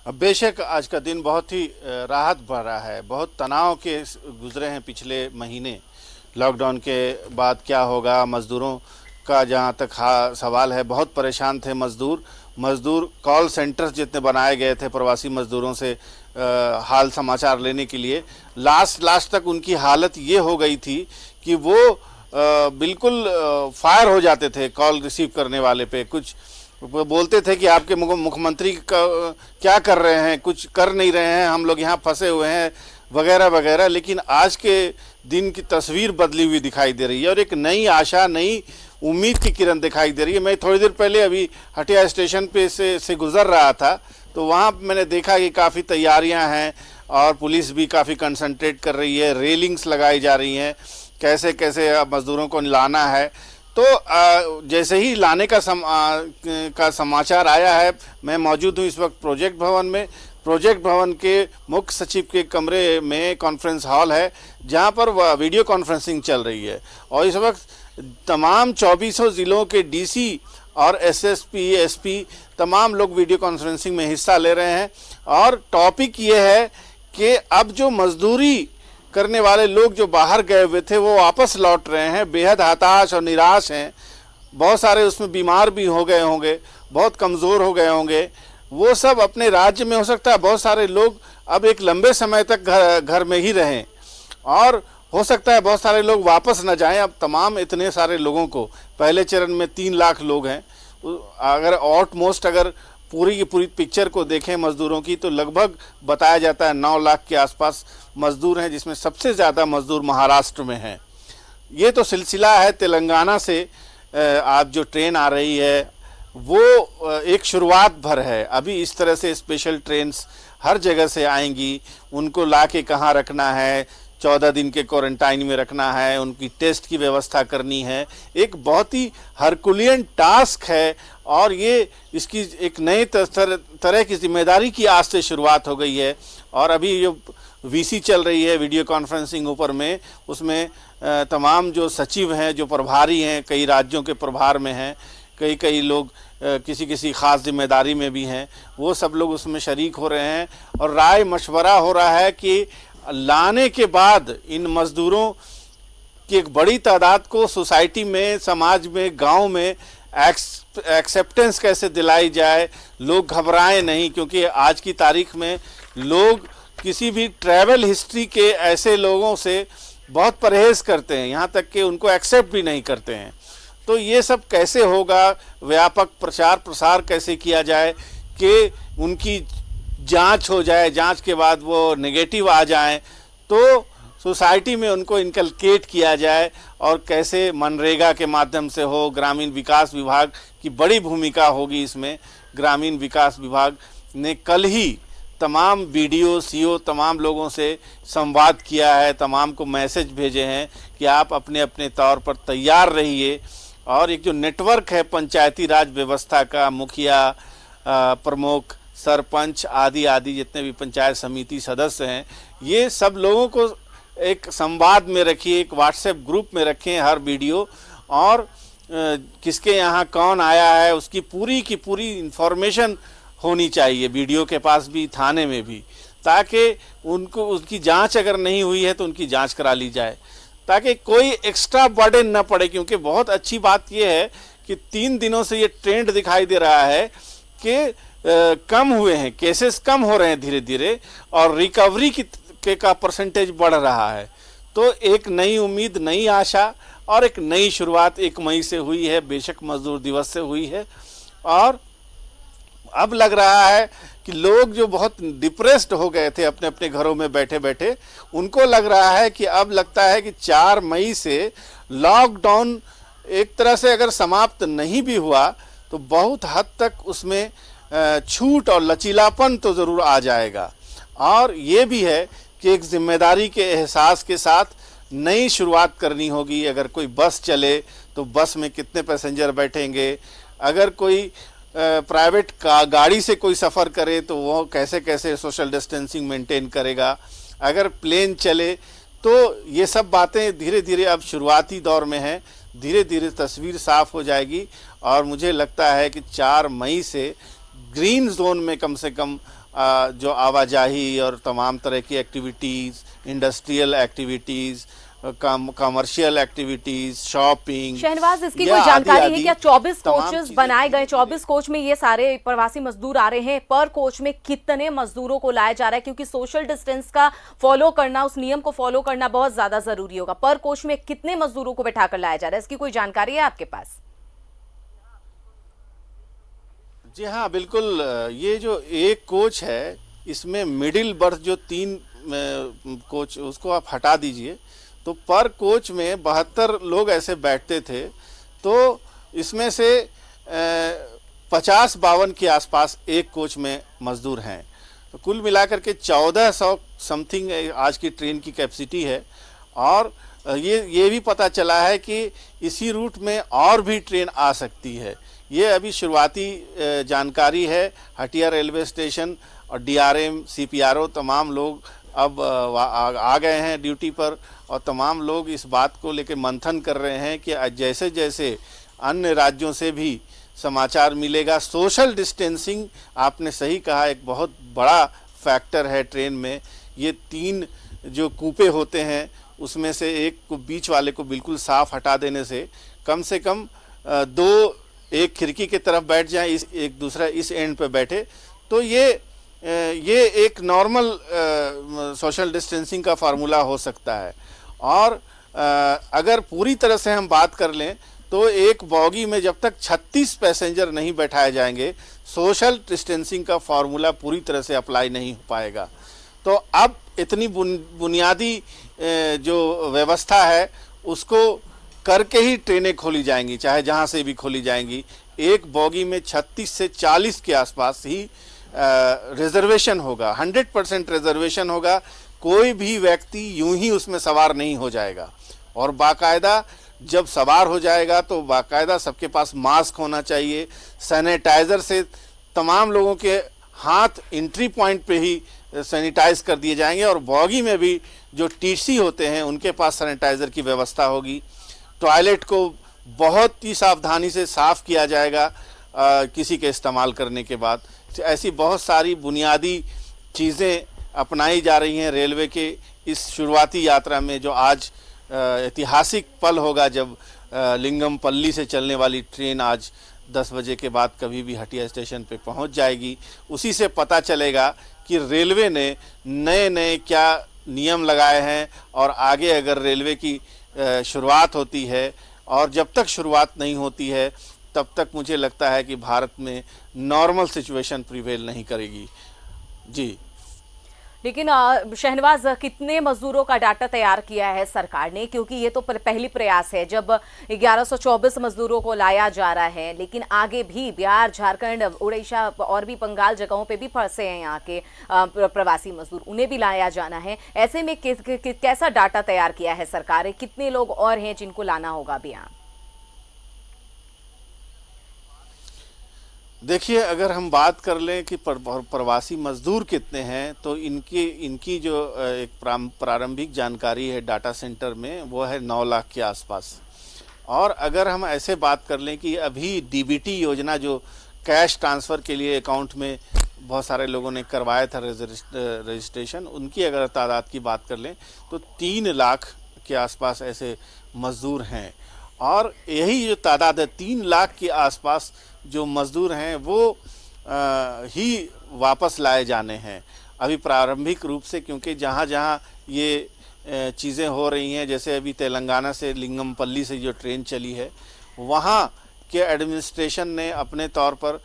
बेशक आज का दिन बहुत ही राहत भरा है, बहुत तनाव के गुजरे हैं पिछले महीने। लॉकडाउन के बाद क्या होगा, मज़दूरों का जहां तक सवाल है, बहुत परेशान थे मज़दूर कॉल सेंटर्स जितने बनाए गए थे प्रवासी मज़दूरों से हाल समाचार लेने के लिए, लास्ट तक उनकी हालत ये हो गई थी कि वो बिल्कुल फायर हो जाते थे कॉल रिसीव करने वाले पे। कुछ बोलते थे कि आपके मुख्यमंत्री क्या कर रहे हैं, कुछ कर नहीं रहे हैं, हम लोग यहाँ फंसे हुए हैं वगैरह वगैरह। लेकिन आज के दिन की तस्वीर बदली हुई दिखाई दे रही है और एक नई आशा, नई उम्मीद की किरण दिखाई दे रही है। मैं थोड़ी देर पहले अभी हटिया स्टेशन पे से गुजर रहा था तो वहाँ मैंने देखा कि काफ़ी तैयारियाँ हैं और पुलिस भी काफ़ी कंसंट्रेट कर रही है, रेलिंग्स लगाई जा रही हैं, कैसे कैसे मज़दूरों को लाना है। तो जैसे ही लाने का समाचार आया है, मैं मौजूद हूँ इस वक्त प्रोजेक्ट भवन में। प्रोजेक्ट भवन के मुख्य सचिव के कमरे में कॉन्फ्रेंस हॉल है जहाँ पर वीडियो कॉन्फ्रेंसिंग चल रही है और इस वक्त तमाम 24 ज़िलों के डीसी और एसएसपी, एसपी तमाम लोग वीडियो कॉन्फ्रेंसिंग में हिस्सा ले रहे हैं। और टॉपिक ये है कि अब जो मजदूरी करने वाले लोग जो बाहर गए हुए थे वो वापस लौट रहे हैं, बेहद हताश और निराश हैं। बहुत सारे उसमें बीमार भी हो गए होंगे, बहुत कमज़ोर हो गए होंगे, वो सब अपने राज्य में, हो सकता है बहुत सारे लोग अब एक लंबे समय तक घर में ही रहें और हो सकता है बहुत सारे लोग वापस न जाएं। अब तमाम इतने सारे लोगों को, पहले चरण में 3 लाख लोग हैं, अगर ऑलमोस्ट अगर पूरी की पूरी पिक्चर को देखें मज़दूरों की तो लगभग बताया जाता है 9 लाख के आसपास मज़दूर हैं, जिसमें सबसे ज़्यादा मज़दूर महाराष्ट्र में हैं। ये तो सिलसिला है। तेलंगाना से आज जो ट्रेन आ रही है वो एक शुरुआत भर है। अभी इस तरह से स्पेशल ट्रेन्स हर जगह से आएंगी, उनको लाके कहाँ रखना है, 14 दिन के क्वारंटाइन में रखना है, उनकी टेस्ट की व्यवस्था करनी है, एक बहुत ही हरकुलियन टास्क है। और ये इसकी एक नए तरह की जिम्मेदारी की आज से शुरुआत हो गई है। और अभी जो वीसी चल रही है वीडियो कॉन्फ्रेंसिंग ऊपर में, उसमें तमाम जो सचिव हैं, जो प्रभारी हैं, कई राज्यों के प्रभार में हैं, कई लोग किसी ख़ास जिम्मेदारी में भी हैं, वो सब लोग उसमें शरीक हो रहे हैं और राय मशवरा हो रहा है कि लाने के बाद इन मज़दूरों की एक बड़ी तादाद को सोसाइटी में, समाज में, गांव में एक्सेप्टेंस कैसे दिलाई जाए, लोग घबराएं नहीं। क्योंकि आज की तारीख में लोग किसी भी ट्रैवल हिस्ट्री के ऐसे लोगों से बहुत परहेज़ करते हैं, यहाँ तक कि उनको एक्सेप्ट भी नहीं करते हैं। तो ये सब कैसे होगा, व्यापक प्रचार प्रसार कैसे किया जाए कि उनकी जांच हो जाए, जांच के बाद वो नेगेटिव आ जाएं तो सोसाइटी में उनको इनकलकेट किया जाए, और कैसे मनरेगा के माध्यम से हो, ग्रामीण विकास विभाग की बड़ी भूमिका होगी इसमें। ग्रामीण विकास विभाग ने कल ही तमाम बीडीओ, सीओ, तमाम लोगों से संवाद किया है, तमाम को मैसेज भेजे हैं कि आप अपने अपने तौर पर तैयार रहिए। और एक जो नेटवर्क है पंचायती राज व्यवस्था का, मुखिया, प्रमुख, सरपंच आदि जितने भी पंचायत समिति सदस्य हैं, ये सब लोगों को एक संवाद में रखिए, एक व्हाट्सएप ग्रुप में रखें हर वीडियो, और किसके यहाँ कौन आया है उसकी पूरी की पूरी इंफॉर्मेशन होनी चाहिए वीडियो के पास भी, थाने में भी, ताकि उनको उसकी जांच अगर नहीं हुई है तो उनकी जांच करा ली जाए, ताकि कोई एक्स्ट्रा बर्डन न पड़े। क्योंकि बहुत अच्छी बात यह है कि 3 दिनों से ये ट्रेंड दिखाई दे रहा है कि कम हुए हैं, केसेस कम हो रहे हैं धीरे धीरे, और रिकवरी का परसेंटेज बढ़ रहा है। तो एक नई उम्मीद, नई आशा और एक नई शुरुआत 1 मई से हुई है, बेशक मजदूर दिवस से हुई है। और अब लग रहा है कि लोग जो बहुत डिप्रेस्ड हो गए थे अपने अपने घरों में बैठे बैठे, उनको लग रहा है कि अब लगता है कि 4 मई से लॉकडाउन एक तरह से अगर समाप्त नहीं भी हुआ तो बहुत हद तक उसमें छूट और लचीलापन तो ज़रूर आ जाएगा। और ये भी है कि एक जिम्मेदारी के एहसास के साथ नई शुरुआत करनी होगी। अगर कोई बस चले तो बस में कितने पैसेंजर बैठेंगे, अगर कोई प्राइवेट गाड़ी से कोई सफ़र करे तो वो कैसे कैसे सोशल डिस्टेंसिंग मेंटेन करेगा, अगर प्लेन चले तो ये सब बातें धीरे धीरे अब शुरुआती दौर में हैं, धीरे धीरे तस्वीर साफ हो जाएगी। और मुझे लगता है कि 4 मई से ग्रीन जोन में कम से कम जो आवाजाही और तमाम तरह की activities, industrial activities, commercial activities, shopping. Shahnawaz, इसकी कोई जानकारी है क्या? 24 कोचेस बनाए गए, 24 कोच में ये सारे प्रवासी मजदूर आ रहे हैं। पर कोच में कितने मजदूरों को लाया जा रहा है? क्योंकि सोशल डिस्टेंस का फॉलो करना, उस नियम को फॉलो करना बहुत ज्यादा जरूरी होगा। पर कोच में कितने मजदूरों को बैठाकर लाया जा रहा है, इसकी कोई जानकारी है आपके पास? जी हाँ, बिल्कुल। ये जो एक कोच है, इसमें मिडिल बर्थ जो 3 कोच, उसको आप हटा दीजिए तो पर कोच में 72 लोग ऐसे बैठते थे। तो इसमें से 50-52 के आसपास एक कोच में मजदूर हैं। तो कुल मिलाकर के 1400 समथिंग आज की ट्रेन की कैपेसिटी है। और ये भी पता चला है कि इसी रूट में और भी ट्रेन आ सकती है। ये अभी शुरुआती जानकारी है। हटिया रेलवे स्टेशन और DRM, CPRO तमाम लोग अब आ गए हैं ड्यूटी पर और तमाम लोग इस बात को लेकर मंथन कर रहे हैं कि जैसे जैसे अन्य राज्यों से भी समाचार मिलेगा। सोशल डिस्टेंसिंग, आपने सही कहा, एक बहुत बड़ा फैक्टर है ट्रेन में। ये 3 जो कूपे होते हैं उसमें से एक को, बीच वाले को बिल्कुल साफ हटा देने से कम 2 एक खिड़की की तरफ बैठ जाएं, एक दूसरा इस एंड पे बैठे, तो ये एक नॉर्मल सोशल डिस्टेंसिंग का फार्मूला हो सकता है। और अगर पूरी तरह से हम बात कर लें तो एक बॉगी में जब तक 36 पैसेंजर नहीं बैठाए जाएंगे, सोशल डिस्टेंसिंग का फार्मूला पूरी तरह से अप्लाई नहीं हो पाएगा। तो अब इतनी बुनियादी जो व्यवस्था है उसको करके ही ट्रेनें खोली जाएंगी, चाहे जहां से भी खोली जाएंगी। एक बॉगी में 36 से 40 के आसपास ही रिजर्वेशन होगा, 100% रिजर्वेशन होगा। कोई भी व्यक्ति यूं ही उसमें सवार नहीं हो जाएगा। और बाकायदा जब सवार हो जाएगा तो बाकायदा सबके पास मास्क होना चाहिए, सैनिटाइज़र से तमाम लोगों के हाथ एंट्री पॉइंट पे ही सैनिटाइज कर दिए जाएंगे। और बॉगी में भी जो TC होते हैं उनके पास सैनिटाइज़र की व्यवस्था होगी। टॉयलेट को बहुत ही सावधानी से साफ़ किया जाएगा किसी के इस्तेमाल करने के बाद। ऐसी बहुत सारी बुनियादी चीज़ें अपनाई जा रही हैं रेलवे के इस शुरुआती यात्रा में, जो आज ऐतिहासिक पल होगा जब लिंगमपल्ली से चलने वाली ट्रेन आज 10 बजे के बाद कभी भी हटिया स्टेशन पे पहुंच जाएगी। उसी से पता चलेगा कि रेलवे ने नए नए क्या नियम लगाए हैं। और आगे अगर रेलवे की शुरुआत होती है, और जब तक शुरुआत नहीं होती है तब तक मुझे लगता है कि भारत में नॉर्मल सिचुएशन प्रिवेल नहीं करेगी। जी, लेकिन शहनवाज, कितने मजदूरों का डाटा तैयार किया है सरकार ने? क्योंकि ये तो पहली प्रयास है जब 1124 मजदूरों को लाया जा रहा है, लेकिन आगे भी बिहार, झारखंड, उड़ीसा और भी बंगाल जगहों पे भी फंसे हैं यहाँ के प्रवासी मजदूर, उन्हें भी लाया जाना है। ऐसे में कैसा डाटा तैयार किया है सरकार ने? कितने लोग और हैं जिनको लाना होगा अभी यहाँ? देखिए, अगर हम बात कर लें कि प्रवासी मजदूर कितने हैं, तो इनकी जो एक प्रारंभिक जानकारी है डाटा सेंटर में, वो है 9 लाख के आसपास। और अगर हम ऐसे बात कर लें कि अभी DBT योजना जो कैश ट्रांसफ़र के लिए अकाउंट में बहुत सारे लोगों ने करवाया था रजिस्ट्रेशन, उनकी अगर तादाद की बात कर लें तो 3 लाख के आसपास ऐसे मजदूर हैं। और यही जो तादाद है, 3 लाख के आसपास जो मज़दूर हैं वो ही वापस लाए जाने हैं। अभी प्रारंभिक रूप से, क्योंकि जहाँ जहाँ ये चीज़ें हो रही हैं, जैसे अभी तेलंगाना से लिंगमपल्ली से जो ट्रेन चली है, वहाँ के एडमिनिस्ट्रेशन ने अपने तौर पर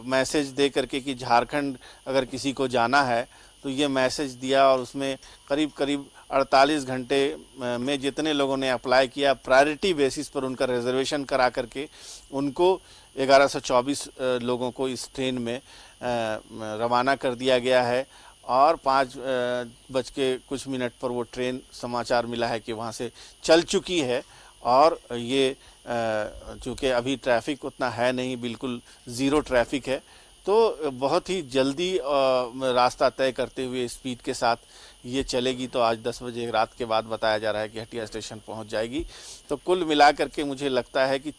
मैसेज दे करके कि झारखंड अगर किसी को जाना है तो ये मैसेज दिया, और उसमें करीब करीब 48 घंटे में जितने लोगों ने अप्लाई किया, प्रायोरिटी बेसिस पर उनका रिजर्वेशन करा करके उनको 1124 लोगों को इस ट्रेन में रवाना कर दिया गया है। और 5:00 पर वो ट्रेन, समाचार मिला है कि वहाँ से चल चुकी है। और ये चूँकि अभी ट्रैफिक उतना है नहीं, बिल्कुल ज़ीरो ट्रैफिक है, तो बहुत ही जल्दी रास्ता तय करते हुए स्पीड के साथ ये चलेगी। तो आज 10 बजे रात के बाद बताया जा रहा है कि हटिया स्टेशन पहुंच जाएगी। तो कुल मिलाकर के मुझे लगता है कि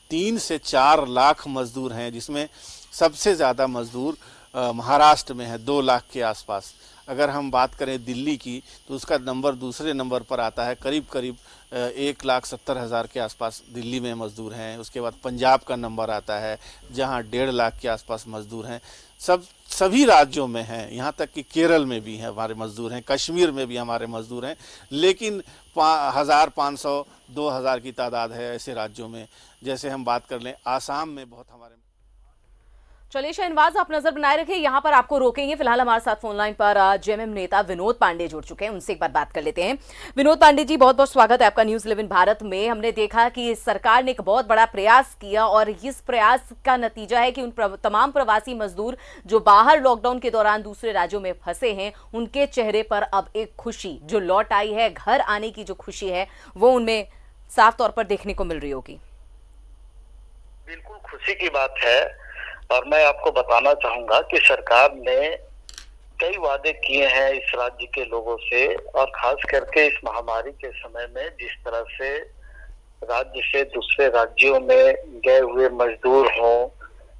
3 से 4 लाख मज़दूर हैं, जिसमें सबसे ज़्यादा मज़दूर महाराष्ट्र में है, 2 लाख के आसपास। अगर हम बात करें दिल्ली की तो उसका नंबर दूसरे नंबर पर आता है, करीब करीब 1,70,000 के आसपास दिल्ली में मज़दूर हैं। उसके बाद पंजाब का नंबर आता है जहां 1.5 लाख के आसपास मज़दूर हैं। सभी राज्यों में हैं, यहाँ तक कि केरल में भी हैं हमारे मज़दूर हैं, कश्मीर में भी हमारे मज़दूर हैं। लेकिन 1,500 2,000 की तादाद है ऐसे राज्यों में। जैसे हम बात कर लें आसाम में बहुत हमारे। चलिए शहनवाज, आप नजर बनाए रखिए, यहाँ पर आपको रोकेंगे। फिलहाल हमारे साथ फोन लाइन पर जेएमएम नेता विनोद पांडे जुड़ चुके हैं, उनसे एक बार बात कर लेते हैं। विनोद पांडे जी, बहुत बहुत स्वागत है आपका न्यूज़ 11 भारत में। हमने देखा कि सरकार ने एक बहुत बड़ा प्रयास किया और इस प्रयास का नतीजा है कि उन तमाम प्रवासी मजदूर जो बाहर लॉकडाउन के दौरान दूसरे राज्यों में फंसे हैं, उनके चेहरे पर अब एक खुशी जो लौट आई है, घर आने की जो खुशी है, वो उनमें साफ तौर पर देखने को मिल रही होगी। बिल्कुल खुशी की बात है। और मैं आपको बताना चाहूंगा कि सरकार ने कई वादे किए हैं इस राज्य के लोगों से, और खास करके इस महामारी के समय में जिस तरह से राज्य से दूसरे राज्यों में गए हुए मजदूर हों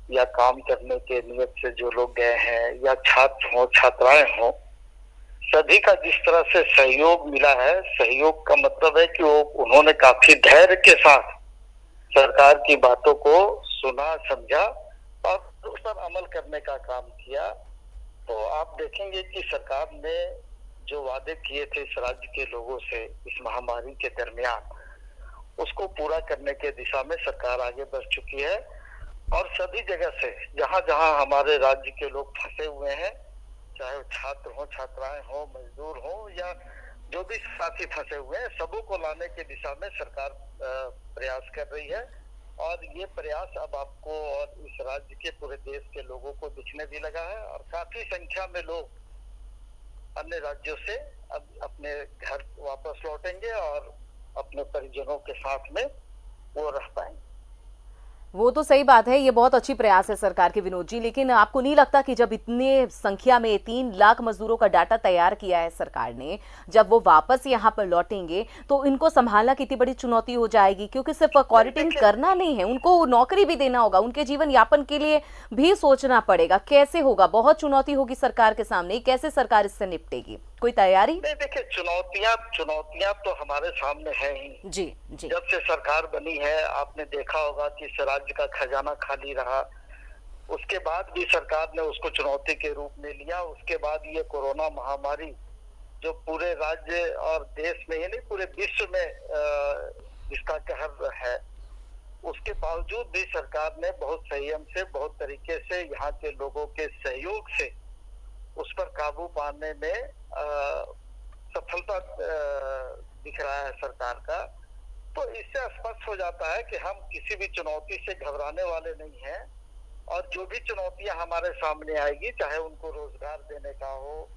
या काम करने के नियत से जो लोग गए हैं, या छात्र हों, छात्राएं हों, सभी का जिस तरह से सहयोग मिला है। सहयोग का मतलब है कि उन्होंने काफी धैर्य के साथ सरकार की बातों को सुना, समझा और उस पर अमल करने का काम किया। तो आप देखेंगे कि सरकार ने जो वादे किए थे इस राज्य के लोगों से इस महामारी के दरमियान, उसको पूरा करने के दिशा में सरकार आगे बढ़ चुकी है। और सभी जगह से जहां जहां हमारे राज्य के लोग फंसे हुए हैं, चाहे वो छात्र हो, छात्राएं हो, मजदूर हो, या जो भी साथी फंसे हुए हैं, सबों को लाने की दिशा में सरकार प्रयास कर रही है। और ये प्रयास अब आपको और इस राज्य के पूरे देश के लोगों को दिखने भी लगा है। और काफी संख्या में लोग अन्य राज्यों से अब अपने घर वापस लौटेंगे और अपने परिजनों के साथ में वो रह पाएंगे। वो तो सही बात है, ये बहुत अच्छी प्रयास है सरकार के विनोद जी। लेकिन आपको नहीं लगता कि जब इतने संख्या में 3 लाख मजदूरों का डाटा तैयार किया है सरकार ने, जब वो वापस यहाँ पर लौटेंगे तो इनको संभालना कितनी बड़ी चुनौती हो जाएगी? क्योंकि सिर्फ क्वारंटाइन करना नहीं है, उनको नौकरी भी देना होगा, उनके जीवन यापन के लिए भी सोचना पड़ेगा। कैसे होगा? बहुत चुनौती होगी सरकार के सामने। कैसे सरकार इससे निपटेगी? कोई तैयारी? नहीं, देखिए, चुनौतियां तो हमारे सामने है ही। जी जी। जब से सरकार बनी है आपने देखा होगा कि इस राज्य का खजाना खाली रहा। उसके बाद भी सरकार ने उसको चुनौती के रूप में लिया। उसके बाद ये कोरोना महामारी जो पूरे राज्य और देश में, यानी पूरे विश्व में जिसका कहर है, उसके बावजूद भी सरकार ने बहुत संयम से, बहुत तरीके से, यहाँ के लोगों के सहयोग से उस पर काबू पाने में सफलता दिख रहा है सरकार का। तो इससे स्पष्ट हो जाता है कि हम किसी भी चुनौती से घबराने वाले नहीं हैं। और जो भी चुनौतियां हमारे सामने आएगी, चाहे उनको रोजगार देने का हो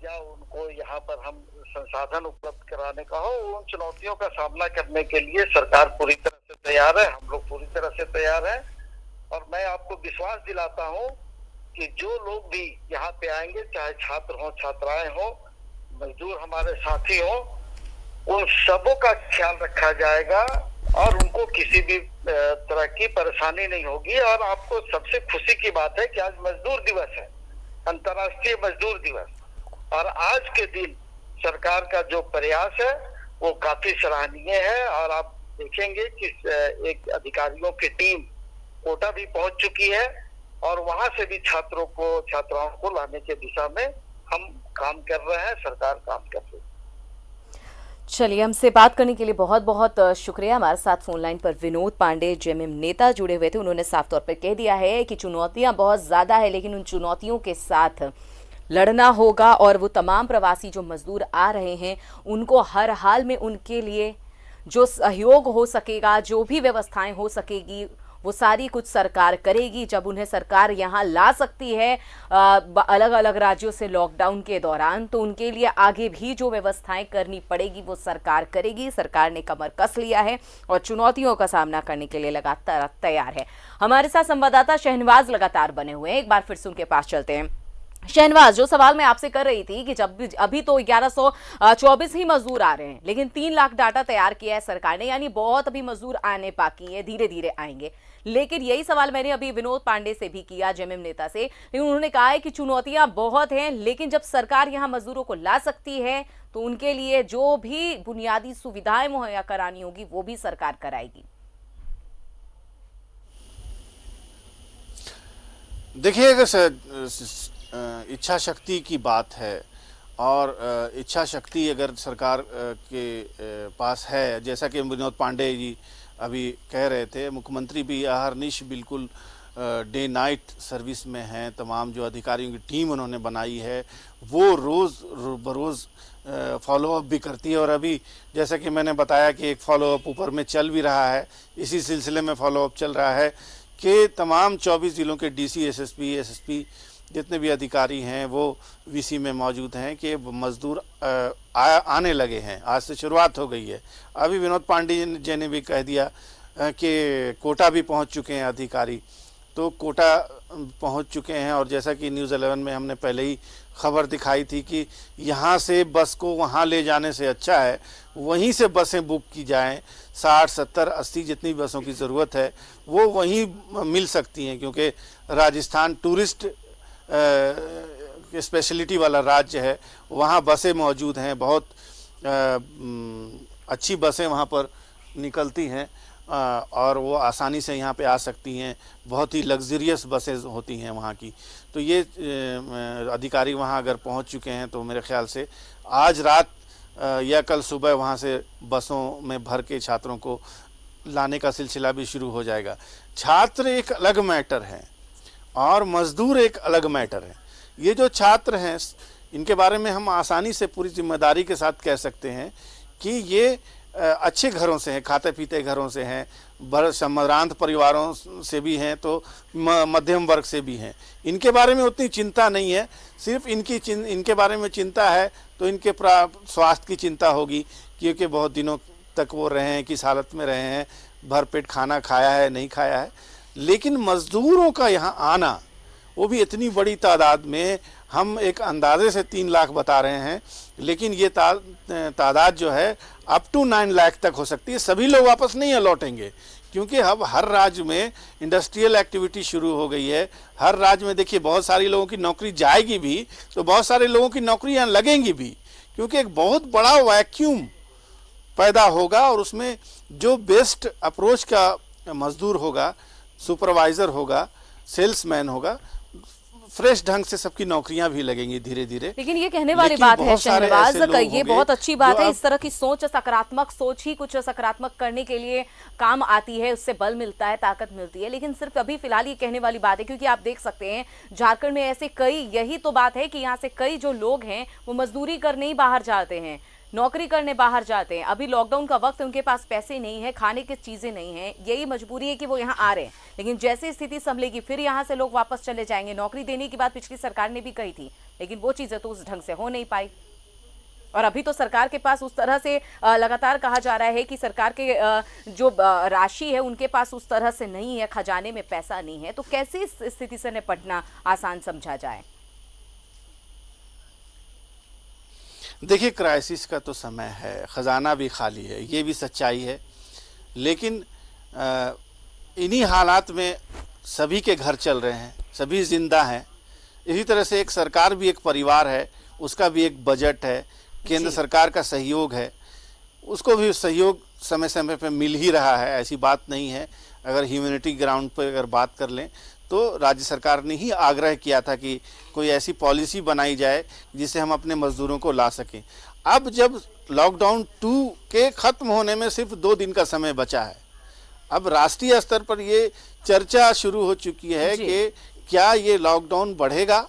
या उनको यहाँ पर हम संसाधन उपलब्ध कराने का हो, उन चुनौतियों का सामना करने के लिए सरकार पूरी तरह से तैयार है। हम लोग पूरी तरह से तैयार हैं। और मैं आपको विश्वास दिलाता हूँ कि जो लोग भी यहाँ पे आएंगे, चाहे छात्र हो, छात्राएं हो, मजदूर हमारे साथी हो, उन सबों का ख्याल रखा जाएगा और उनको किसी भी तरह की परेशानी नहीं होगी। और आपको सबसे खुशी की बात है कि आज मजदूर दिवस है, अंतर्राष्ट्रीय मजदूर दिवस। और आज के दिन सरकार का जो प्रयास है वो काफी सराहनीय है। और आप देखेंगे कि एक अधिकारियों की टीम कोटा भी पहुंच चुकी है और वहां से भी छात्राओं को लाने के दिशा में हम काम कर रहे हैं, सरकार काम कर रही है। चलिए, हमसे बात करने के लिए बहुत बहुत शुक्रिया। हमारे साथ फोन लाइन पर विनोद पांडे जेएमएम नेता जुड़े हुए थे। उन्होंने साफ तौर पर कह दिया है कि चुनौतियां बहुत ज्यादा है, लेकिन उन चुनौतियों के साथ लड़ना होगा और वो तमाम प्रवासी जो मजदूर आ रहे हैं उनको हर हाल में उनके लिए जो सहयोग हो सकेगा, जो भी व्यवस्थाएं हो सकेगी, वो सारी कुछ सरकार करेगी। जब उन्हें सरकार यहाँ ला सकती है अलग अलग राज्यों से लॉकडाउन के दौरान, तो उनके लिए आगे भी जो व्यवस्थाएं करनी पड़ेगी वो सरकार करेगी। सरकार ने कमर कस लिया है और चुनौतियों का सामना करने के लिए लगातार तैयार है। हमारे साथ संवाददाता शहनवाज लगातार बने हुए हैं। एक बार फिर से उनके पास चलते हैं। शहनवाज, जो सवाल मैं आपसे कर रही थी कि जब अभी तो 1124 ही मजदूर आ रहे हैं, लेकिन 3 लाख डाटा तैयार किया है सरकार ने, यानी बहुत अभी मजदूर आने बाकी है, धीरे धीरे आएंगे। लेकिन यही सवाल मैंने अभी विनोद पांडे से भी किया, जेएमएम नेता से, लेकिन उन्होंने कहा है कि चुनौतियां बहुत हैं, लेकिन जब सरकार यहां मजदूरों को ला सकती है तो उनके लिए जो भी बुनियादी सुविधाएं मुहैया करानी होगी वो भी सरकार कराएगी। देखिए, अगर इच्छा शक्ति की बात है और इच्छा शक्ति अगर सरकार के पास है, जैसा कि विनोद पांडे जी अभी कह रहे थे, मुख्यमंत्री भी अहरनिश बिल्कुल डे नाइट सर्विस में हैं। तमाम जो अधिकारियों की टीम उन्होंने बनाई है वो रोज़ बरोज़ फॉलोअप भी करती है। और अभी जैसा कि मैंने बताया कि एक फॉलोअप ऊपर में चल भी रहा है, इसी सिलसिले में फॉलोअप चल रहा है कि तमाम 24 ज़िलों के डीसी, एसएसपी जितने भी अधिकारी हैं वो वीसी में मौजूद हैं कि मज़दूर आने लगे हैं। आज से शुरुआत हो गई है। अभी विनोद पांडे जी ने भी कह दिया कि कोटा भी पहुंच चुके हैं अधिकारी, तो कोटा पहुंच चुके हैं। और जैसा कि न्यूज़ 11 में हमने पहले ही खबर दिखाई थी कि यहाँ से बस को वहाँ ले जाने से अच्छा है वहीं से बसें बुक की जाएं। 60, 70, 80 जितनी बसों की ज़रूरत है वो वहीं मिल सकती हैं, क्योंकि राजस्थान टूरिस्ट स्पेशलिटी वाला राज्य है। वहाँ बसें मौजूद हैं, बहुत अच्छी बसें वहाँ पर निकलती हैं और वो आसानी से यहाँ पे आ सकती हैं। बहुत ही लग्जरियस बसें होती हैं वहाँ की। तो ये अधिकारी वहाँ अगर पहुँच चुके हैं तो मेरे ख्याल से आज रात या कल सुबह वहाँ से बसों में भर के छात्रों को लाने का सिलसिला भी शुरू हो जाएगा। छात्र एक अलग मैटर है और मज़दूर एक अलग मैटर है। ये जो छात्र हैं इनके बारे में हम आसानी से पूरी जिम्मेदारी के साथ कह सकते हैं कि ये अच्छे घरों से हैं, खाते पीते घरों से हैं, सम्भ्रांत परिवारों से भी हैं, तो मध्यम वर्ग से भी हैं। इनके बारे में उतनी चिंता नहीं है। सिर्फ इनके बारे में चिंता है तो इनके स्वास्थ्य की चिंता होगी, क्योंकि बहुत दिनों तक वो रहे हैं, किस हालत में रहे हैं, भरपेट खाना खाया है नहीं खाया है। लेकिन मज़दूरों का यहाँ आना, वो भी इतनी बड़ी तादाद में, हम एक अंदाजे से 3 लाख बता रहे हैं, लेकिन ये तादाद जो है अप टू 9 लाख तक हो सकती है। सभी लोग वापस नहीं लौटेंगे, क्योंकि अब हर राज्य में इंडस्ट्रियल एक्टिविटी शुरू हो गई है। हर राज्य में देखिए बहुत सारी लोगों की नौकरी जाएगी भी, तो बहुत सारे लोगों की नौकरियां लगेंगी भी, क्योंकि एक बहुत बड़ा वैक्यूम पैदा होगा और उसमें जो बेस्ट अप्रोच का मजदूर होगा, सुपरवाइज़र होगा, सेल्समैन होगा, फ्रेश ढंग से सबकी नौकरियां भी लगेंगी धीरे धीरे। लेकिन ये कहने वाली बात है शहनवाज, ये बहुत अच्छी बात है। इस तरह की सोच, सकारात्मक सोच ही कुछ सकारात्मक करने के लिए काम आती है, उससे बल मिलता है, ताकत मिलती है। लेकिन सिर्फ अभी फिलहाल ये कहने वाली बात है, क्योंकि आप देख सकते हैं झारखंड में ऐसे कई, यही तो बात है कि यहाँ से कई जो लोग हैं वो मजदूरी करने ही बाहर जाते हैं, नौकरी करने बाहर जाते हैं। अभी लॉकडाउन का वक्त है, उनके पास पैसे नहीं है, खाने की चीजें नहीं है, यही मजबूरी है कि वो यहाँ आ रहे हैं। लेकिन जैसे स्थिति संभलेगी फिर यहाँ से लोग वापस चले जाएंगे। नौकरी देने की बात पिछली सरकार ने भी कही थी, लेकिन वो चीजें तो उस ढंग से हो नहीं पाई। और अभी तो सरकार के पास उस तरह से लगातार कहा जा रहा है कि सरकार के जो राशि है उनके पास उस तरह से नहीं है, खजाने में पैसा नहीं है। तो कैसे इस स्थिति से निपटना आसान समझा जाए? देखिए, क्राइसिस का तो समय है, ख़जाना भी खाली है, ये भी सच्चाई है। लेकिन इन्हीं हालात में सभी के घर चल रहे हैं, सभी ज़िंदा हैं। इसी तरह से एक सरकार भी एक परिवार है, उसका भी एक बजट है, केंद्र सरकार का सहयोग है, उसको भी सहयोग समय समय पर मिल ही रहा है। ऐसी बात नहीं है। अगर ह्यूमैनिटी ग्राउंड पर अगर बात कर लें तो राज्य सरकार ने ही आग्रह किया था कि कोई ऐसी पॉलिसी बनाई जाए जिससे हम अपने मजदूरों को ला सकें। अब जब लॉकडाउन 2 के ख़त्म होने में सिर्फ 2 दिन का समय बचा है, अब राष्ट्रीय स्तर पर ये चर्चा शुरू हो चुकी है कि क्या ये लॉकडाउन बढ़ेगा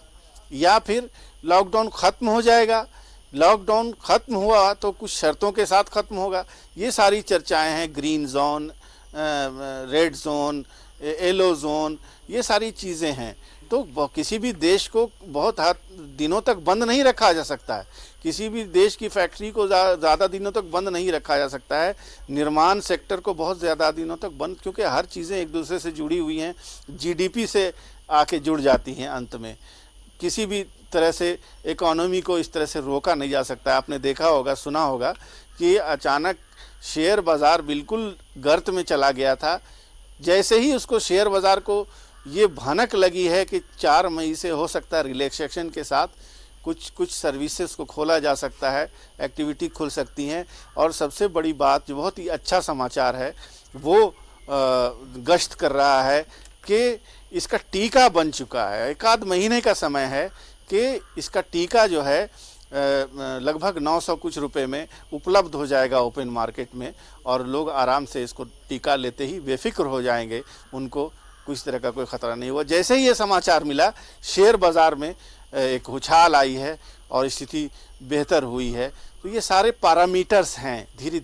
या फिर लॉकडाउन ख़त्म हो जाएगा। लॉकडाउन ख़त्म हुआ तो कुछ शर्तों के साथ ख़त्म होगा। ये सारी चर्चाएं हैं, green zone, red zone, yellow zone, ये सारी चीज़ें हैं। तो किसी भी देश को बहुत दिनों तक बंद नहीं रखा जा सकता है, किसी भी देश की फैक्ट्री को ज़्यादा दिनों तक बंद नहीं रखा जा सकता है, निर्माण सेक्टर को बहुत ज़्यादा दिनों तक बंद, क्योंकि हर चीज़ें एक दूसरे से जुड़ी हुई हैं, जीडीपी से आके जुड़ जाती हैं। अंत में किसी भी तरह से इकोनॉमी को इस तरह से रोका नहीं जा सकता है। आपने देखा होगा, सुना होगा कि अचानक शेयर बाज़ार बिल्कुल गर्त में चला गया था। जैसे ही उसको शेयर बाज़ार को ये भनक लगी है कि 4 मई से हो सकता है रिलैक्सेशन के साथ कुछ सर्विसेज को खोला जा सकता है, एक्टिविटी खुल सकती हैं। और सबसे बड़ी बात जो बहुत ही अच्छा समाचार है वो गश्त कर रहा है कि इसका टीका बन चुका है। 1 महीने का समय है कि इसका टीका जो है लगभग 900 कुछ रुपए में उपलब्ध हो जाएगा ओपन मार्केट में, और लोग आराम से इसको टीका लेते ही बेफिक्र हो जाएंगे, उनको कुछ तरह का कोई ख़तरा नहीं हुआ। जैसे ही ये समाचार मिला, शेयर बाज़ार में एक उछाल आई है और स्थिति बेहतर हुई है। तो ये सारे पैरामीटर्स हैं। धीरे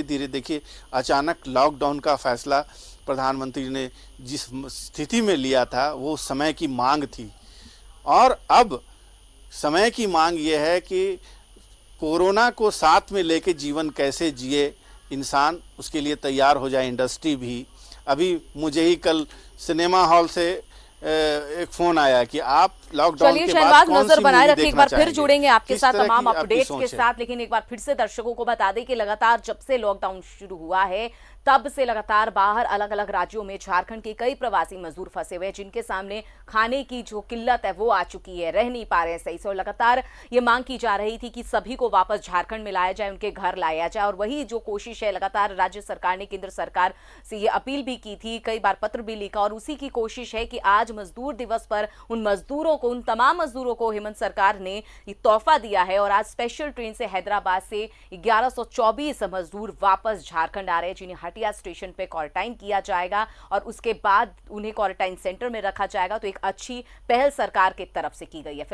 धीरे देखिए, अचानक लॉकडाउन का फैसला प्रधानमंत्री ने जिस स्थिति में लिया था वो समय की मांग थी, और अब समय की मांग ये है कि कोरोना को साथ में लेके जीवन कैसे जिए इंसान, उसके लिए तैयार हो जाए इंडस्ट्री भी। अभी मुझे ही कल सिनेमा हॉल से एक फोन आया कि आप लॉकडाउन के बाद कौन नजर सी बनाए मूवी रखिए। एक देखना बार फिर चाहेंगे? जुड़ेंगे आपके किस साथ तरह तमाम की आपकी अपडेट्स सोच के है? साथ, लेकिन एक बार फिर से दर्शकों को बता दें कि लगातार जब से लॉकडाउन शुरू हुआ है तब से लगातार बाहर अलग अलग राज्यों में झारखंड के कई प्रवासी मजदूर फंसे हुए हैं, जिनके सामने खाने की जो किल्लत है वो आ चुकी है, रह नहीं पा रहे हैं सही से। और लगातार ये मांग की जा रही थी कि सभी को वापस झारखंड में लाया जाए, उनके घर लाया जाए। और वही जो कोशिश है, लगातार राज्य सरकार ने केंद्र सरकार से ये अपील भी की थी, कई बार पत्र भी लिखा, और उसी की कोशिश है कि आज मजदूर दिवस पर उन मजदूरों को, उन तमाम मजदूरों को हेमंत सरकार ने ये तोहफा दिया है। और आज स्पेशल ट्रेन से हैदराबाद से 1124 मजदूर वापस झारखंड आ रहे हैं, जिन्हें हटिया स्टेशन पे क्वारंटाइन किया जाएगा और उसके बाद उन्हें क्वारंटाइन सेंटर में रखा जाएगा। तो एक अच्छी पहल सरकार की तरफ से की गई है।